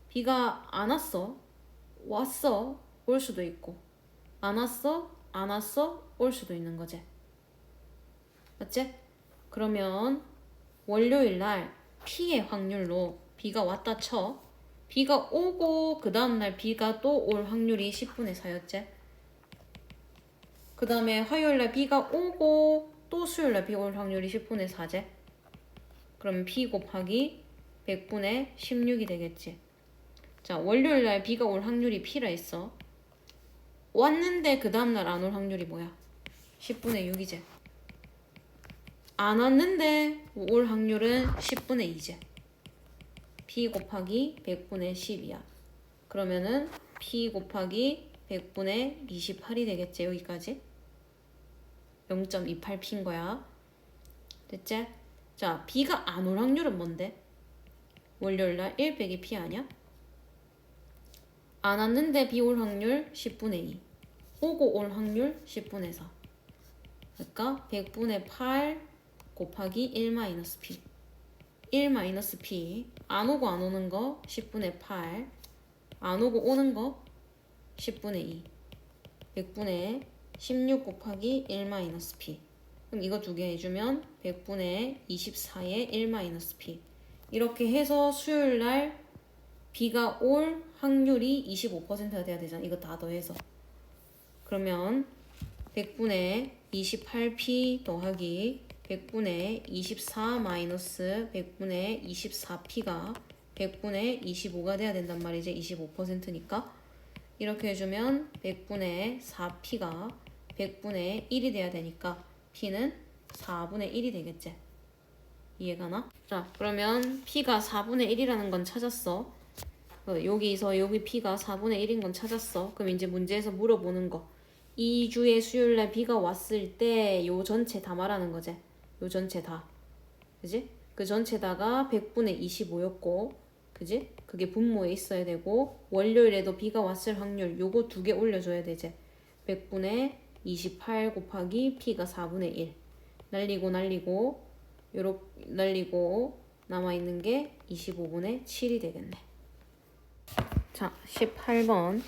비가 안 왔어. 왔어. 올 수도 있고. 안 왔어. 안 왔어. 올 수도 있는 거지. 맞지? 그러면 월요일날 P의 확률로 비가 왔다 쳐. 비가 오고 그 다음날 비가 또 올 확률이 10분의 4였지. 그 다음에 화요일날 비가 오고 또 수요일날 비 올 확률이 10분의 4제. 그러면 P 곱하기 100분의 16이 되겠지. 자, 월요일날 비가 올 확률이 P라 했어. 왔는데 그 다음날 안 올 확률이 뭐야? 10분의 6이지. 안 왔는데 올 확률은 10분의 2제. P 곱하기 100분의 10이야. 그러면은 P 곱하기 100분의 28이 되겠지. 여기까지 0.28P인 거야. 됐지? 자, B가 안 올 확률은 뭔데? 월요일날 1 빼기 P 아니야? 안 왔는데 B 올 확률 10분의 2. 오고 올 확률 10분의 4. 그러니까 100분의 8 곱하기 1-P. 1-P. 안 오고 안 오는 거 10분의 8. 안 오고 오는 거 10분의 2. 100분의 16 곱하기 1-P. 그럼 이거 두 개 해주면 100분의 24의 1-P. 이렇게 해서 수요일날 비가 올 확률이 25%가 돼야 되잖아. 이거 다 더해서. 그러면 100분의 28P 더하기 100분의 24 마이너스 100분의 24p가 100분의 25가 돼야 된단 말이지. 25%니까. 이렇게 해주면 100분의 4p가 100분의 1이 돼야 되니까 p는 4분의 1이 되겠지. 이해가나? 자, 그러면 p가 4분의 1이라는 건 찾았어. 여기서 여기 p가 4분의 1인 건 찾았어. 그럼 이제 문제에서 물어보는 거. 2주의 수요일날 비가 왔을 때 요 전체 다 말하는 거지. 요 전체 다. 그지? 그 전체다가 100분의 25였고, 그지? 그게 분모에 있어야 되고, 월요일에도 비가 왔을 확률 요거 두 개 올려줘야 되지. 100분의 28 곱하기 p가 4분의 1. 날리고 요렇게 날리고 남아있는 게 25분의 7이 되겠네. 자, 18번.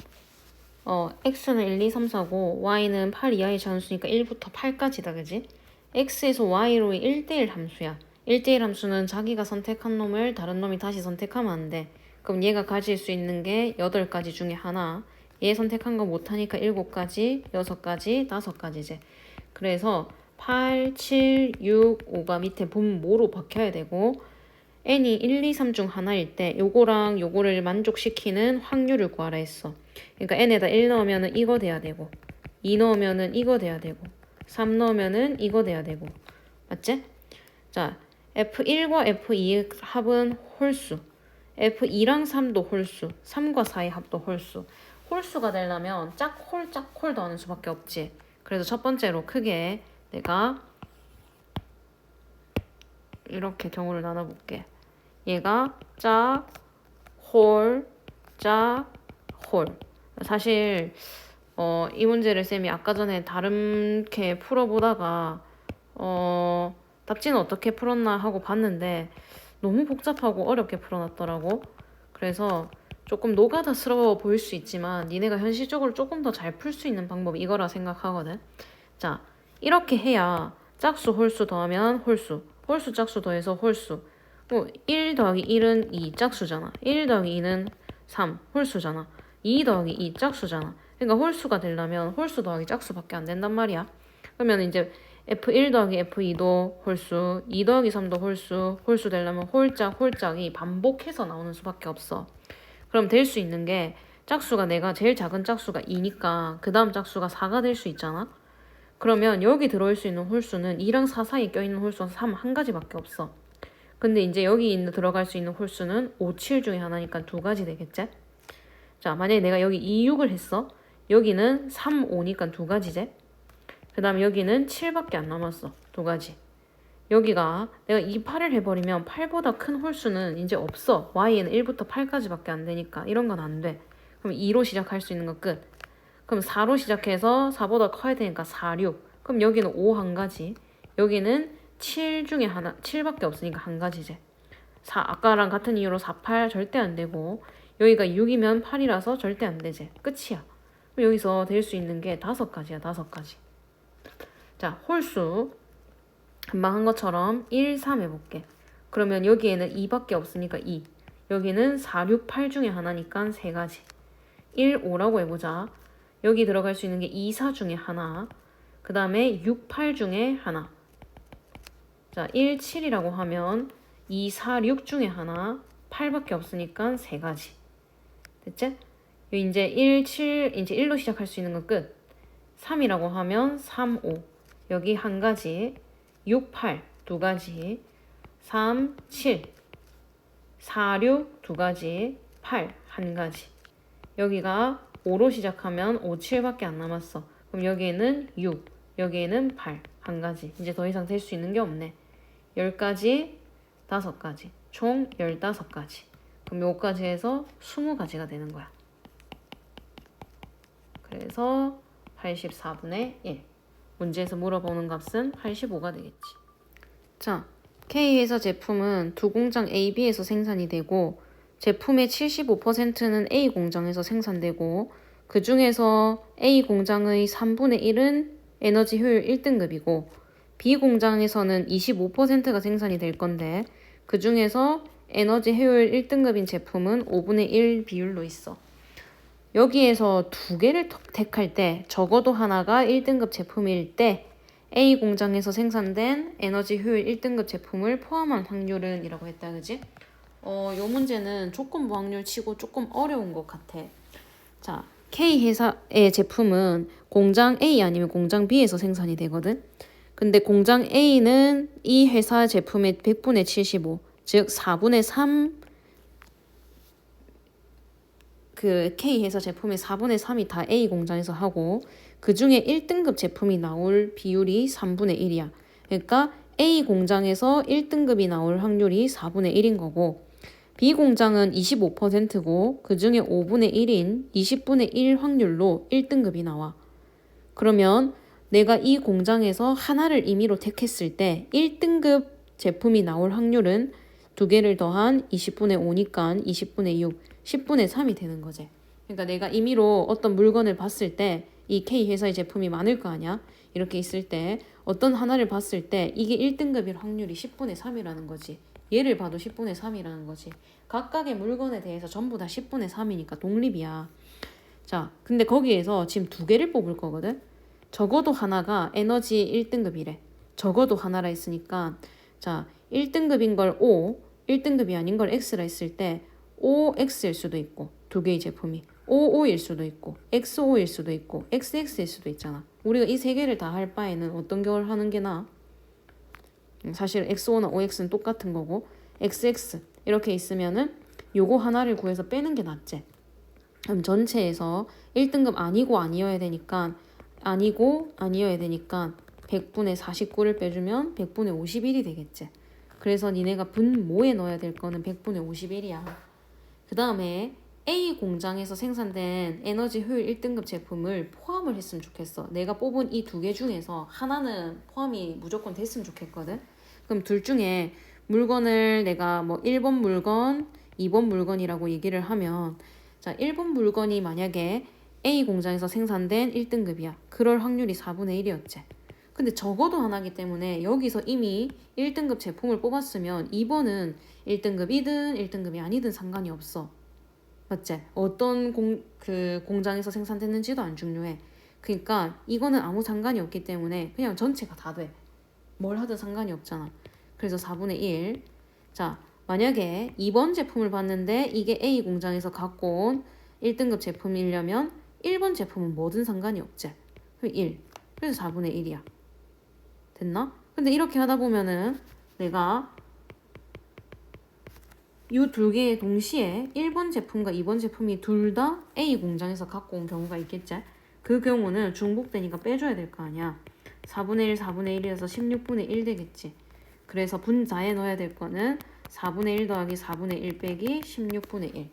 x는 1, 2, 3, 4고 y는 8 이하의 자연수니까 1부터 8까지다. 그지? x에서 y로의 1대1 함수야. 1대1 함수는 자기가 선택한 놈을 다른 놈이 다시 선택하면 안 돼. 그럼 얘가 가질 수 있는 게 8가지 중에 하나. 얘 선택한 거 못하니까 7가지, 6가지, 5가지지. 그래서 8, 7, 6, 5가 밑에 분모로 박혀야 되고 n이 1, 2, 3 중 하나일 때 요거랑 요거를 만족시키는 확률을 구하라 했어. 그러니까 n에다 1 넣으면은 이거 돼야 되고 2 넣으면은 이거 돼야 되고 3 넣으면은 이거 돼야 되고. 맞지? 자, F1과 F2의 합은 홀수. F2랑 3도 홀수. 3과 4의 합도 홀수. 홀수가 되려면 짝홀 더하는 수밖에 없지. 그래서 첫 번째로 크게 내가 이렇게 경우를 나눠볼게. 얘가 짝, 홀, 짝, 홀. 사실 이 문제를 쌤이 아까 전에 다른게 풀어보다가 답지는 어떻게 풀었나 하고 봤는데 너무 복잡하고 어렵게 풀어놨더라고. 그래서 조금 노가다스러워 보일 수 있지만 니네가 현실적으로 조금 더 잘 풀 수 있는 방법이 이거라 생각하거든. 자, 이렇게 해야 짝수 홀수 더하면 홀수, 홀수 짝수 더해서 홀수. 1 더하기 1은 2 짝수잖아. 1 더하기 2는 3 홀수잖아. 2 더하기 2 짝수잖아. 그러니까 홀수가 되려면 홀수 더하기 짝수밖에 안 된단 말이야. 그러면 이제 F1 더하기 F2도 홀수, 2 더하기 3도 홀수, 홀수 되려면 홀짝이 반복해서 나오는 수밖에 없어. 그럼 될 수 있는 게 짝수가 내가 제일 작은 짝수가 2니까 그 다음 짝수가 4가 될 수 있잖아. 그러면 여기 들어올 수 있는 홀수는 2랑 4 사이에 껴있는 홀수는 3 한 가지밖에 없어. 근데 이제 여기 들어갈 수 있는 홀수는 5, 7 중에 하나니까 2가지 되겠지? 자, 만약에 내가 여기 2, 6을 했어. 여기는 3, 5니까 2가지지? 그 다음에 여기는 7밖에 안 남았어. 2가지. 여기가 내가 2, 8을 해버리면 8보다 큰 홀수는 이제 없어. y에는 1부터 8까지밖에 안 되니까 이런 건 안 돼. 그럼 2로 시작할 수 있는 거 끝. 그럼 4로 시작해서 4보다 커야 되니까 4, 6. 그럼 여기는 5 한 가지. 여기는 7 중에 하나, 7밖에 없으니까 한 가지지. 아까랑 같은 이유로 4, 8 절대 안 되고 여기가 6이면 8이라서 절대 안 되지. 끝이야. 그럼 여기서 될 수 있는 게 5가지야. 5가지. 자, 홀수 금방 한 것처럼 1, 3 해볼게. 그러면 여기에는 2밖에 없으니까 2. 여기는 4, 6, 8 중에 하나니까 3가지. 1, 5라고 해보자. 여기 들어갈 수 있는 게 2, 4 중에 하나. 그 다음에 6, 8 중에 하나. 자, 1, 7이라고 하면 2, 4, 6 중에 하나. 8밖에 없으니까 3가지. 됐지? 여기 이제 1, 7, 이제 1로 시작할 수 있는 건 끝. 3이라고 하면 3, 5. 여기 한 가지. 6, 8 두 가지. 3, 7. 4, 6 두 가지. 8 한 가지. 여기가 5로 시작하면 5, 7밖에 안 남았어. 그럼 여기에는 6, 여기에는 8 한 가지. 이제 더 이상 될 수 있는 게 없네. 10가지, 5가지. 총 15가지. 그럼 요까지 해서 20가지가 되는 거야. 그래서 84분의 1. 문제에서 물어보는 값은 85가 되겠지. 자, K회사 제품은 두 공장 A, B에서 생산이 되고 제품의 75%는 A 공장에서 생산되고 그 중에서 A 공장의 3분의 1은 에너지 효율 1등급이고 B 공장에서는 25%가 생산이 될 건데 그 중에서 에너지 효율 1등급인 제품은 5분의 1 비율로 있어. 여기에서 두 개를 택할 때 적어도 하나가 1등급 제품일 때 A 공장에서 생산된 에너지 효율 1등급 제품을 포함한 확률은 이라고 했다. 그지? 요 문제는 조건부 확률 치고 조금 어려운 것 같아. 자, K 회사의 제품은 공장 A 아니면 공장 B에서 생산이 되거든. 근데 공장 A는 이 회사 제품의 100분의 75, 즉 4분의 3, 그 K 회사 제품의 4분의 3이 다 A 공장에서 하고 그 중에 1등급 제품이 나올 비율이 3분의 1이야. 그러니까 A 공장에서 1등급이 나올 확률이 4분의 1인 거고 B 공장은 25%고 그 중에 5분의 1인 20분의 1 확률로 1등급이 나와. 그러면 내가 이 공장에서 하나를 임의로 택했을 때 1등급 제품이 나올 확률은 두 개를 더한 20분의 5니까 20분의 6, 10분의 3이 되는 거지. 그러니까 내가 임의로 어떤 물건을 봤을 때 이 K 회사의 제품이 많을 거 아니야? 이렇게 있을 때 어떤 하나를 봤을 때 이게 1등급일 확률이 10분의 3이라는 거지. 얘를 봐도 10분의 3이라는 거지. 각각의 물건에 대해서 전부 다 10분의 3이니까 독립이야. 자, 근데 거기에서 지금 두 개를 뽑을 거거든? 적어도 하나가 에너지 1등급이래. 적어도 하나라 했으니까 자, 1등급인 걸 O, 1등급이 아닌 걸 X라 했을 때 OX일 수도 있고 두 개의 제품이 OO일 수도 있고 XO일 수도 있고 XX일 수도 있잖아. 우리가 이 세 개를 다 할 바에는 어떤 걸 하는 게 나아? 사실 XO나 OX는 똑같은 거고 XX 이렇게 있으면은 요거 하나를 구해서 빼는 게 낫지. 그럼 전체에서 1등급 아니고 아니어야 되니까 100분의 49를 빼주면 100분의 51이 되겠지. 그래서 니네가 분모에 넣어야 될 거는 100분의 51이야. 그 다음에 A 공장에서 생산된 에너지 효율 1등급 제품을 포함을 했으면 좋겠어. 내가 뽑은 이 두 개 중에서 하나는 포함이 무조건 됐으면 좋겠거든. 그럼 둘 중에 물건을 내가 뭐 1번 물건, 2번 물건이라고 얘기를 하면 자, 1번 물건이 만약에 A 공장에서 생산된 1등급이야. 그럴 확률이 4분의 1이었지. 근데 적어도 하나기 때문에 여기서 이미 1등급 제품을 뽑았으면 2번은 1등급이든 1등급이 아니든 상관이 없어. 맞지? 어떤 공장에서 생산됐는지도 안 중요해. 그러니까 이거는 아무 상관이 없기 때문에 그냥 전체가 다 돼. 뭘 하든 상관이 없잖아. 그래서 4분의 1. 자, 만약에 2번 제품을 봤는데 이게 A 공장에서 갖고 온 1등급 제품이려면 1번 제품은 뭐든 상관이 없지. 그럼 1. 그래서 4분의 1이야. 됐나? 근데 이렇게 하다 보면은 내가 이 두 개의 동시에 1번 제품과 2번 제품이 둘 다 A 공장에서 갖고 온 경우가 있겠지? 그 경우는 중복되니까 빼줘야 될 거 아니야. 4분의 1, 4분의 1이어서 16분의 1 되겠지. 그래서 분자에 넣어야 될 거는 4분의 1 더하기 4분의 1 빼기 16분의 1.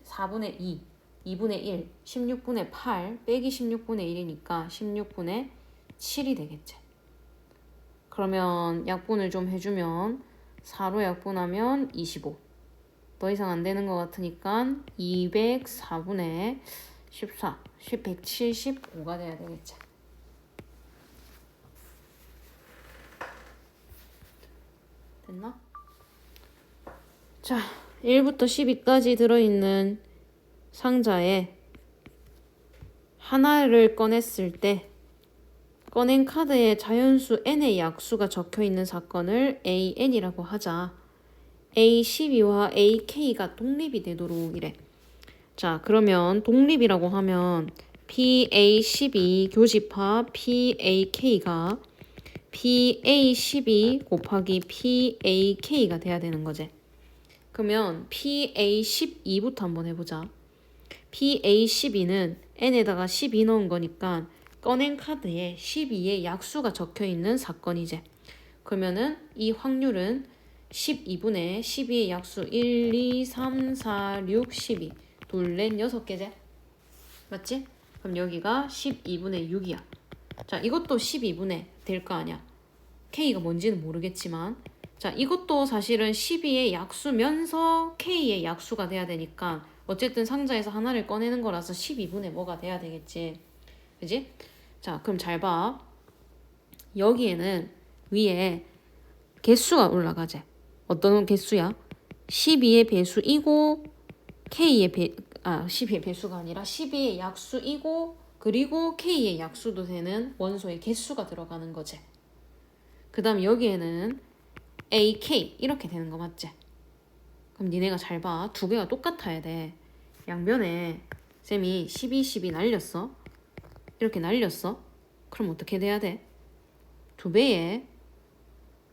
4분의 2, 2분의 1, 16분의 8 빼기 16분의 1이니까 16분의 7이 되겠지. 그러면 약분을 좀 해주면 4로 약분하면 25. 더 이상 안 되는 것 같으니까 204분의 14, 175가 돼야 되겠지. 됐나? 자, 1부터 12까지 들어있는 상자에 하나를 꺼냈을 때 꺼낸 카드에 자연수 n의 약수가 적혀있는 사건을 AN이라고 하자. A12와 AK가 독립이 되도록 이래. 자, 그러면 독립이라고 하면 PA12 교집합 PAK가 PA12 곱하기 PAK가 돼야 되는 거지. 그러면 PA12부터 한번 해보자. PA12는 n에다가 12 넣은 거니까 꺼낸 카드에 12의 약수가 적혀있는 사건이지. 그러면은 이 확률은 12분의 12의 약수 1, 2, 3, 4, 6, 12 둘, 넷, 6개제. 맞지? 그럼 여기가 12분의 6이야. 자, 이것도 12분의 될 거 아니야. K가 뭔지는 모르겠지만 자, 이것도 사실은 12의 약수면서 K의 약수가 돼야 되니까 어쨌든 상자에서 하나를 꺼내는 거라서 12분의 뭐가 돼야 되겠지. 그지? 자, 그럼 잘 봐. 여기에는 위에 개수가 올라가지. 어떤 개수야? 12의 배수이고 K의 12의 배수가 아니라 12의 약수이고 그리고 K의 약수도 되는 원소의 개수가 들어가는 거지. 그 다음 여기에는 AK 이렇게 되는 거 맞지? 그럼 니네가 잘 봐. 두 개가 똑같아야 돼. 양변에 쌤이 12, 12 날렸어. 이렇게 날렸어. 그럼 어떻게 돼야 돼? 두 배에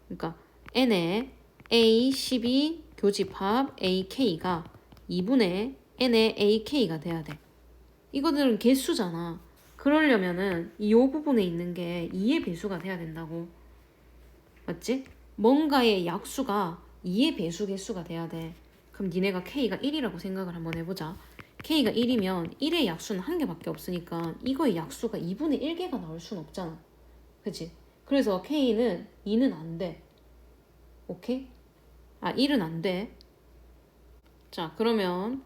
그러니까 n의 A, 12 교집합 AK가 2분의 n의 AK가 돼야 돼. 이거들은 개수잖아. 그러려면은 이 부분에 있는 게 2의 배수가 돼야 된다고. 맞지? 뭔가의 약수가 2의 배수 개수가 돼야 돼. 그럼 니네가 K가 1이라고 생각을 한번 해보자. K가 1이면 1의 약수는 한 개밖에 없으니까 이거의 약수가 2분의 1개가 나올 순 없잖아. 그치? 그래서 K는 2는 안 돼. 오케이? 1은 안 돼. 자, 그러면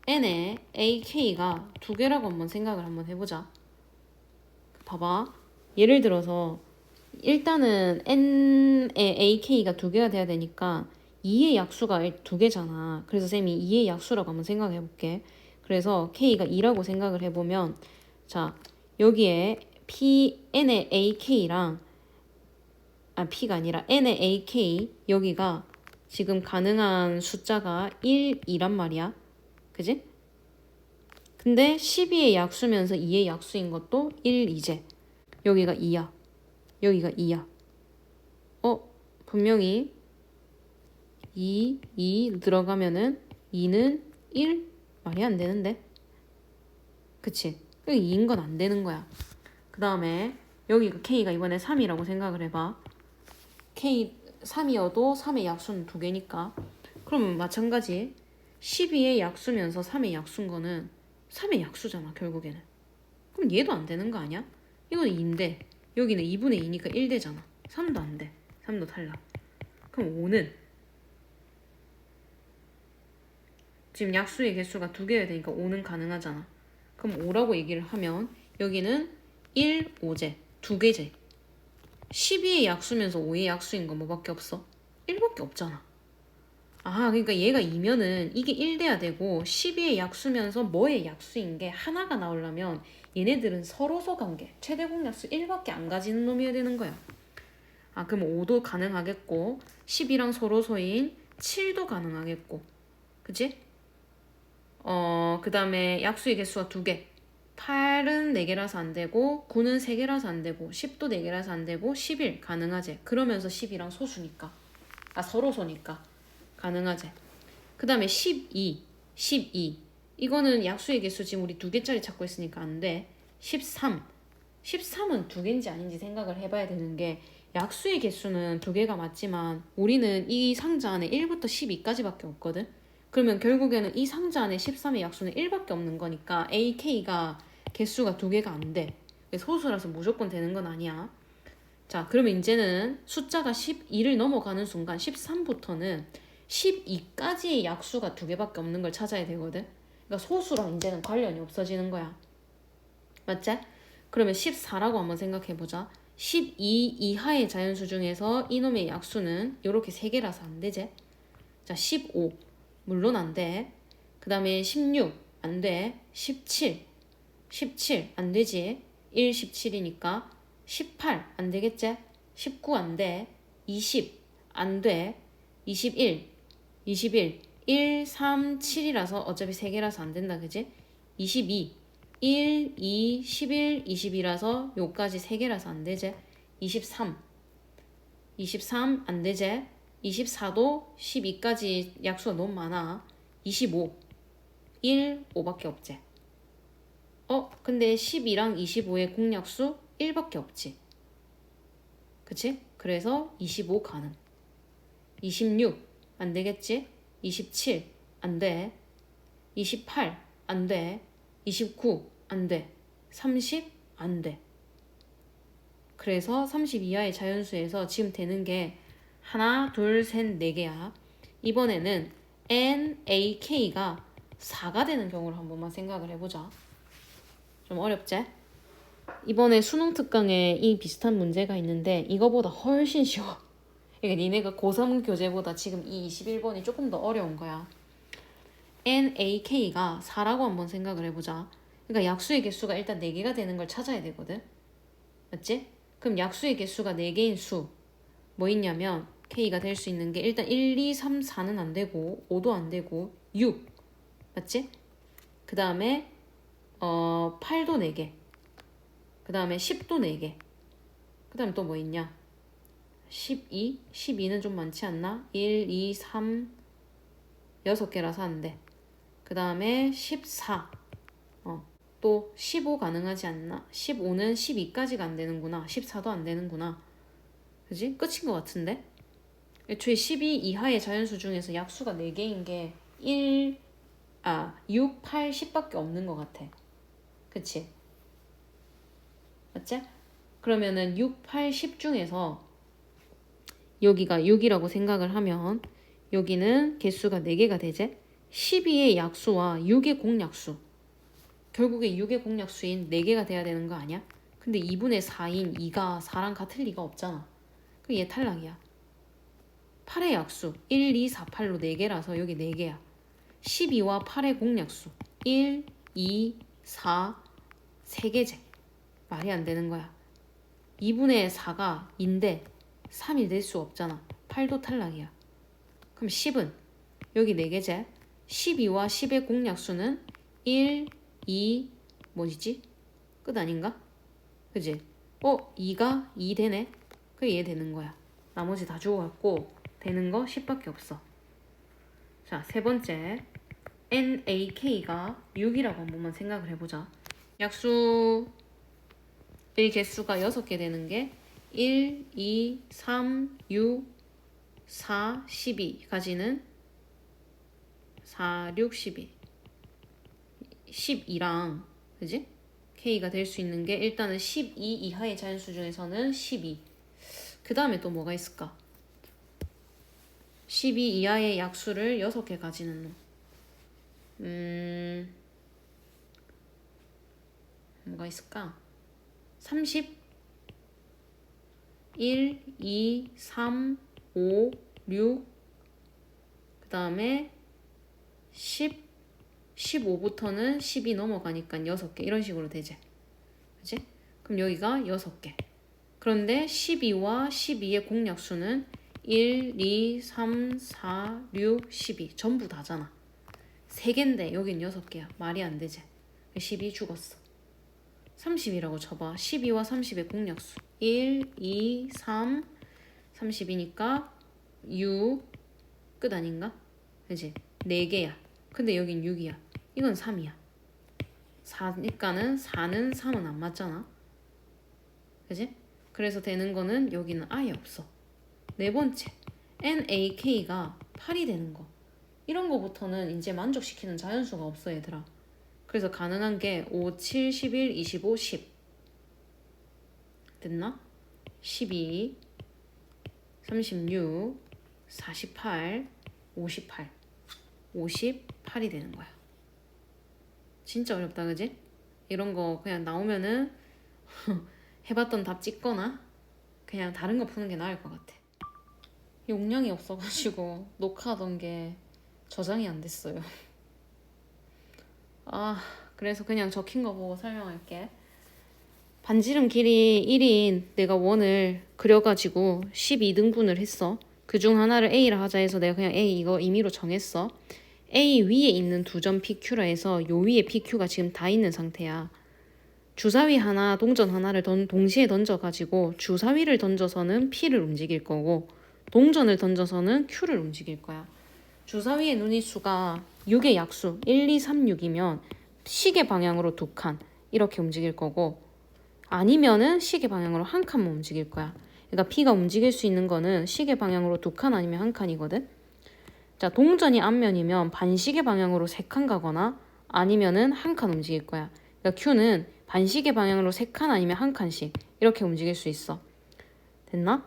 n의 AK가 두 개라고 한번 생각을 한번 해보자. 봐봐. 예를 들어서 일단은 n의 AK가 두 개가 돼야 되니까 2의 약수가 두 개잖아. 그래서 쌤이 2의 약수라고 한번 생각해 볼게. 그래서 K가 2라고 생각을 해보면 자, 여기에 n의 AK랑 P가 아니라 n의 AK 여기가 지금 가능한 숫자가 1, 2란 말이야. 그지? 근데 12의 약수면서 2의 약수인 것도 1, 2제. 여기가 2야. 여기가 2야. 분명히 2 들어가면은 2는 1? 말이 안 되는데. 그치? 여기 2인 건 안 되는 거야. 그 다음에 여기가 K가 이번에 3이라고 생각을 해봐. K 3이어도 3의 약수는 두 개니까. 그러면 마찬가지 12의 약수면서 3의 약수인 거는 3의 약수잖아 결국에는. 그럼 얘도 안 되는 거 아니야? 이건 2인데 여기는 2분의 2니까 1 되잖아. 3도 안 돼. 3도 탈락. 그럼 5는 지금 약수의 개수가 두 개여야 되니까 5는 가능하잖아. 그럼 5라고 얘기를 하면 여기는 1, 5제. 두 개제. 12의 약수면서 5의 약수인 거 뭐밖에 없어? 1밖에 없잖아. 그러니까 얘가 2면은 이게 1 돼야 되고 12의 약수면서 뭐의 약수인 게 하나가 나오려면 얘네들은 서로소 관계 최대 공약수 1밖에 안 가지는 놈이어야 되는 거야. 그럼 5도 가능하겠고 10이랑 서로소인 7도 가능하겠고 그치? 그 다음에 약수의 개수가 2개 8은 4개라서 안 되고 9는 3개라서 안 되고 10도 4개라서 안 되고 11 가능하지. 그러면서 10이랑 소수니까 서로소니까 가능하지. 그 다음에 12 이거는 약수의 개수 지금 우리 2개짜리 찾고 있으니까 안 돼. 13은 2개인지 아닌지 생각을 해봐야 되는 게 약수의 개수는 2개가 맞지만 우리는 이 상자 안에 1부터 12까지밖에 없거든. 그러면 결국에는 이 상자 안에 13의 약수는 1밖에 없는 거니까 AK가 개수가 2개가 안 돼. 소수라서 무조건 되는 건 아니야. 자, 그러면 이제는 숫자가 12를 넘어가는 순간 13부터는 12까지의 약수가 2개밖에 없는 걸 찾아야 되거든. 그러니까 소수랑 이제는 관련이 없어지는 거야. 맞지? 그러면 14라고 한번 생각해보자. 12 이하의 자연수 중에서 이놈의 약수는 이렇게 3개라서 안 되지? 자, 15 물론 안 돼. 그 다음에 16 안 돼. 17 안 되지. 1, 17이니까 18 안 되겠지? 19 안 돼. 20 안 돼. 21 1, 3, 7이라서 어차피 3개라서 안 된다. 그지? 22 1, 2, 11, 20이라서 요까지 3개라서 안 되지? 23 안 되지? 24도 12까지 약수가 너무 많아. 25 1, 5밖에 없지. 근데 12랑 25의 공약수 1밖에 없지. 그치? 그래서 25 가능. 26 안 되겠지? 27 안 돼. 28 안 돼. 29 안 돼. 30 안 돼. 그래서 30 이하의 자연수에서 지금 되는 게 하나, 둘, 셋, 4개야. 이번에는 NAK가 4가 되는 경우를 한 번만 생각을 해보자. 좀 어렵지? 이번에 수능 특강에 이 비슷한 문제가 있는데 이거보다 훨씬 쉬워. 그러니까 니네가 고3 교재보다 지금 이 21번이 조금 더 어려운 거야. NAK가 4라고 한번 생각을 해보자. 그러니까 약수의 개수가 일단 4개가 되는 걸 찾아야 되거든. 맞지? 그럼 약수의 개수가 4개인 수 뭐 있냐면 K가 될 수 있는 게 일단 1, 2, 3, 4는 안 되고 5도 안 되고 6 맞지? 그 다음에 8도 4개 그 다음에 10도 4개 그 다음에 또 뭐 있냐 12? 12는 좀 많지 않나? 1, 2, 3 6개라서 안 돼. 그 다음에 14 또 15 가능하지 않나? 15는 12까지가 안 되는구나. 14도 안 되는구나. 그지? 끝인 것 같은데? 애초에 12 이하의 자연수 중에서 약수가 4개인 게 6, 8, 10밖에 없는 것 같아. 그치? 맞지? 그러면은 6, 8, 10 중에서 여기가 6이라고 생각을 하면 여기는 개수가 4개가 되지? 12의 약수와 6의 공약수 결국에 6의 공약수인 4개가 돼야 되는 거 아니야? 근데 2분의 4인 2가 4랑 같을 리가 없잖아. 그 얘 탈락이야. 8의 약수 1, 2, 4, 8로 4개라서 여기 4개야. 12와 8의 공약수 1, 2, 4, 3개제. 말이 안 되는 거야. 2분의 4가 2인데 3이 될 수 없잖아. 8도 탈락이야. 그럼 10은 여기 4개제. 12와 10의 공약수는 1, 2, 뭐지? 끝 아닌가? 그지? 2가 2 되네? 그게 얘 되는 거야. 나머지 다 주워갖고 되는 거 10밖에 없어. 자, 세 번째. NAK가 6이라고 한 번만 생각을 해보자. 약수의 개수가 6개 되는 게 1, 2, 3, 6, 4, 12까지는 4, 6, 12 12랑 그지? K가 될 수 있는 게 일단은 12 이하의 자연수 중에서는 12 그 다음에 또 뭐가 있을까? 12 이하의 약수를 6개 가지는 놈 뭐가 있을까? 30 1, 2, 3, 5, 6 그 다음에 10 15부터는 10이 넘어가니까 6개 이런 식으로 되지. 그치? 그럼 여기가 6개. 그런데 12와 12의 공약수는 1, 2, 3, 4, 6, 12 전부 다잖아. 3개인데 여긴 6개야. 말이 안 되지. 12 죽었어. 30이라고 쳐봐. 12와 30의 공약수 1, 2, 3, 30이니까 6 끝 아닌가? 그치? 4개야. 근데 여긴 6이야. 이건 3이야. 4니까는 4는 3은 안 맞잖아. 그지? 그래서 되는 거는 여기는 아예 없어. 네 번째. NAK가 8이 되는 거. 이런 거부터는 이제 만족시키는 자연수가 없어 얘들아. 그래서 가능한 게 5, 7, 11, 25, 10 됐나? 12, 36, 48, 58 58이 되는 거야. 진짜 어렵다 그지? 이런 거 그냥 나오면은 해봤던 답 찍거나 그냥 다른 거 푸는 게 나을 것 같아. 용량이 없어가지고 녹화하던 게 저장이 안 됐어요. 그래서 그냥 적힌 거 보고 설명할게. 반지름 길이 1인 내가 원을 그려가지고 12등분을 했어. 그중 하나를 A라 하자 해서 내가 그냥 A 이거 임의로 정했어. A 위에 있는 두 점 PQ라 해서 요 위에 PQ가 지금 다 있는 상태야. 주사위 하나, 동전 하나를 동시에 던져가지고 주사위를 던져서는 P를 움직일 거고 동전을 던져서는 Q를 움직일 거야. 주사위의 눈위수가 6의 약수 1, 2, 3, 6이면 시계 방향으로 2칸 이렇게 움직일 거고 아니면은 시계 방향으로 한 칸만 움직일 거야. 그러니까 P가 움직일 수 있는 거는 시계 방향으로 2칸 아니면 한 칸이거든. 자, 동전이 앞면이면 반시계 방향으로 3칸 가거나 아니면은 한 칸 움직일 거야. 그러니까 Q는 반시계 방향으로 3칸 아니면 한 칸씩 이렇게 움직일 수 있어. 됐나?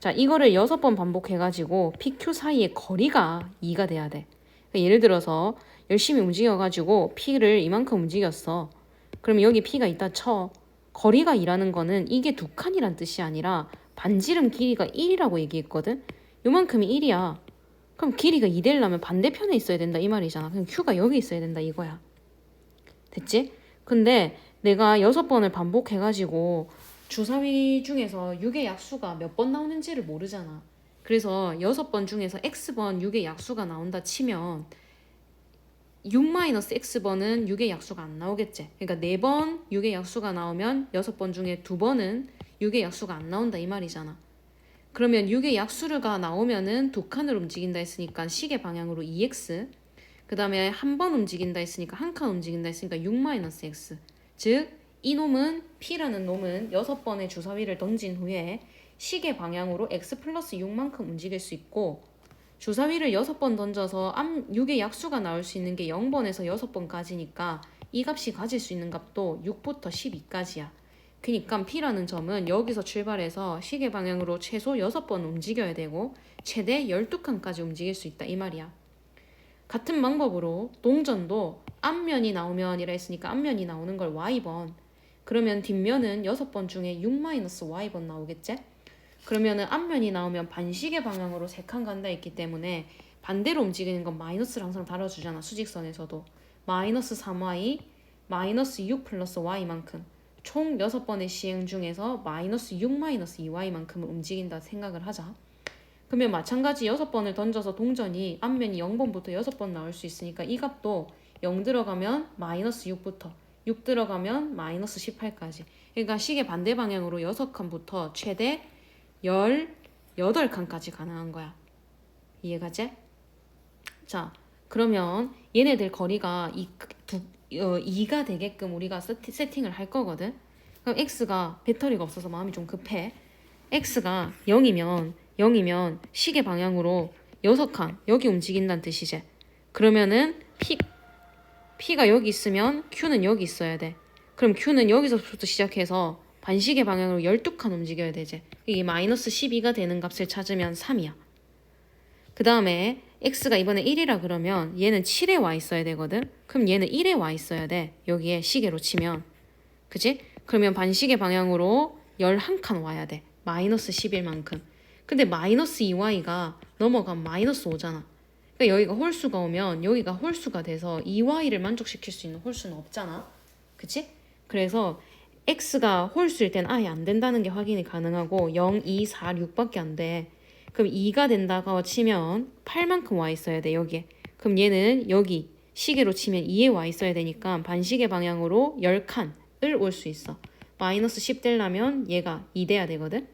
자, 이거를 6번 반복해가지고 PQ 사이의 거리가 2가 돼야 돼. 그러니까 예를 들어서 열심히 움직여가지고 P를 이만큼 움직였어. 그럼 여기 P가 있다 쳐. 거리가 2라는 거는 이게 2칸이란 뜻이 아니라 반지름 길이가 1이라고 얘기했거든. 요만큼이 1이야. 그럼 길이가 2 되려면 반대편에 있어야 된다 이 말이잖아. 그럼 Q가 여기 있어야 된다 이거야. 됐지? 근데 내가 6번을 반복해가지고 주사위 중에서 6의 약수가 몇 번 나오는지를 모르잖아. 그래서 6번 중에서 x번 6의 약수가 나온다 치면 6-x번은 6의 약수가 안 나오겠지. 그러니까 4번 6의 약수가 나오면 6번 중에 2번은 6의 약수가 안 나온다 이 말이잖아. 그러면 6의 약수가 나오면은 두 칸을 움직인다 했으니까 시계 방향으로 2x, 그 다음에 한 번 움직인다 했으니까 한 칸 움직인다 했으니까 6-x. 즉 이 놈은 P라는 놈은 6번의 주사위를 던진 후에 시계 방향으로 x 플러스 6만큼 움직일 수 있고, 주사위를 6번 던져서 6의 약수가 나올 수 있는 게 0번에서 6번까지니까 이 값이 가질 수 있는 값도 6부터 12까지야. 그러니까 P라는 점은 여기서 출발해서 시계 방향으로 최소 6번 움직여야 되고 최대 12칸까지 움직일 수 있다 이 말이야. 같은 방법으로 동전도 앞면이 나오면 이라 했으니까 앞면이 나오는 걸 y번, 그러면 뒷면은 6번 중에 6-y번 나오겠지? 그러면은 앞면이 나오면 반시계 방향으로 3칸 간다 했기 때문에 반대로 움직이는 건 마이너스를 항상 달아주잖아. 수직선에서도 마이너스 3y 마이너스 6 플러스 y만큼 총 6번의 시행 중에서 마이너스 6-2y만큼을 움직인다 생각을 하자. 그러면 마찬가지 6번을 던져서 동전이 앞면이 0번부터 6번 나올 수 있으니까 이 값도 0 들어가면 마이너스 6부터 6 들어가면 마이너스 18까지. 그러니까 시계 반대 방향으로 6칸부터 최대 18칸까지 가능한 거야. 이해가지? 자, 그러면 얘네들 거리가 2가 되게끔 우리가 세팅을 할 거거든. 그럼 x가 배터리가 없어서 마음이 좀 급해. x가 0이면 시계 방향으로 6칸 여기 움직인다는 뜻이지. 그러면은 P가 여기 있으면 Q는 여기 있어야 돼. 그럼 Q는 여기서부터 시작해서 반시계 방향으로 12칸 움직여야 되지. 이게 마이너스 12가 되는 값을 찾으면 3이야. 그 다음에 x가 이번에 1이라 그러면 얘는 7에 와 있어야 되거든. 그럼 얘는 1에 와 있어야 돼. 여기에 시계로 치면. 그치? 그러면 반시계 방향으로 11칸 와야 돼. 마이너스 11만큼. 근데 마이너스 2y가 넘어가면 마이너스 5잖아. 그러니까 여기가 홀수가 오면 여기가 홀수가 돼서 2y를 만족시킬 수 있는 홀수는 없잖아. 그치? 그래서 x가 홀수일 땐 아예 안 된다는 게 확인이 가능하고 0, 2, 4, 6밖에 안 돼. 그럼 2가 된다고 치면 8만큼 와 있어야 돼 여기에. 그럼 얘는 여기 시계로 치면 2에 와 있어야 되니까 반시계 방향으로 10칸을 올 수 있어. 마이너스 10 되려면 얘가 2 돼야 되거든.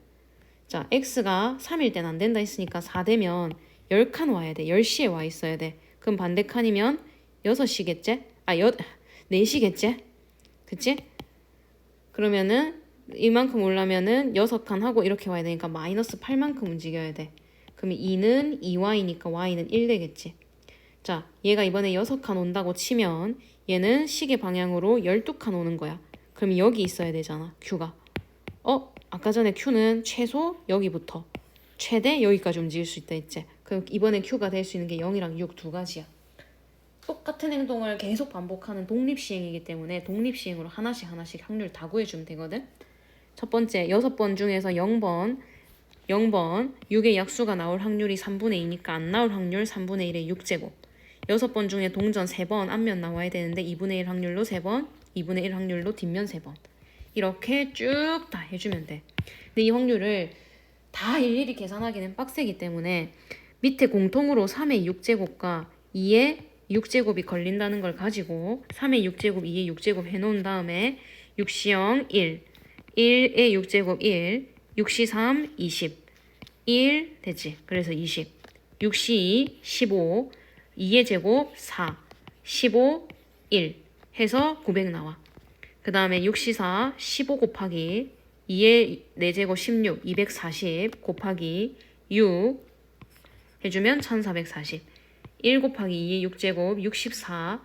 자, x가 3일 땐 안 된다 했으니까 4 되면 10칸 와야 돼. 10시에 와 있어야 돼. 그럼 반대 칸이면 6시겠지? 4시겠지? 그치? 그러면은 이만큼 오려면은 6칸 하고 이렇게 와야 되니까 마이너스 8만큼 움직여야 돼. 그러면 2는 2y니까 y는 1 되겠지. 자, 얘가 이번에 6칸 온다고 치면 얘는 시계 방향으로 12칸 오는 거야. 그럼 여기 있어야 되잖아, Q가. 아까 전에 Q는 최소 여기부터 최대 여기까지 움직일 수 있다 했지. 그럼 이번에 Q가 될 수 있는 게 0이랑 6 두 가지야. 똑같은 행동을 계속 반복하는 독립시행이기 때문에 독립시행으로 하나씩 확률 다 구해주면 되거든. 첫 번째 6번 중에서 0번 6의 약수가 나올 확률이 3분의 2니까 안 나올 확률 3분의 1의 6제곱. 6번 중에 동전 3번 앞면 나와야 되는데 2분의 1 확률로 3번 2분의 1 확률로 뒷면 3번. 이렇게 쭉 다 해주면 돼. 근데 이 확률을 다 일일이 계산하기는 빡세기 때문에 밑에 공통으로 3의 6제곱과 2의 6제곱이 걸린다는 걸 가지고 3의 6제곱, 2의 6제곱 해놓은 다음에 6시형 1, 1의 6제곱 1, 6시 3, 20, 1 되지. 그래서 20, 6시 2, 15, 2의 제곱 4, 15, 1 해서 900 나와. 그 다음에 6시 4, 15 곱하기 2의 4제곱 16, 240 곱하기 6 해주면 1440. 1 곱하기 2의 6제곱 64,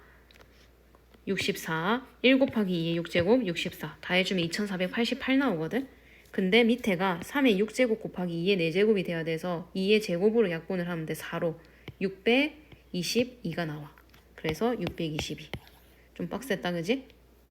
1 곱하기 2의 6제곱 64 다 해주면 2488 나오거든. 근데 밑에가 3의 6제곱 곱하기 2의 4제곱이 돼야 돼서 2의 제곱으로 약분을 하면 돼. 4로 622가 나와. 그래서 622. 좀 빡셌다 그지?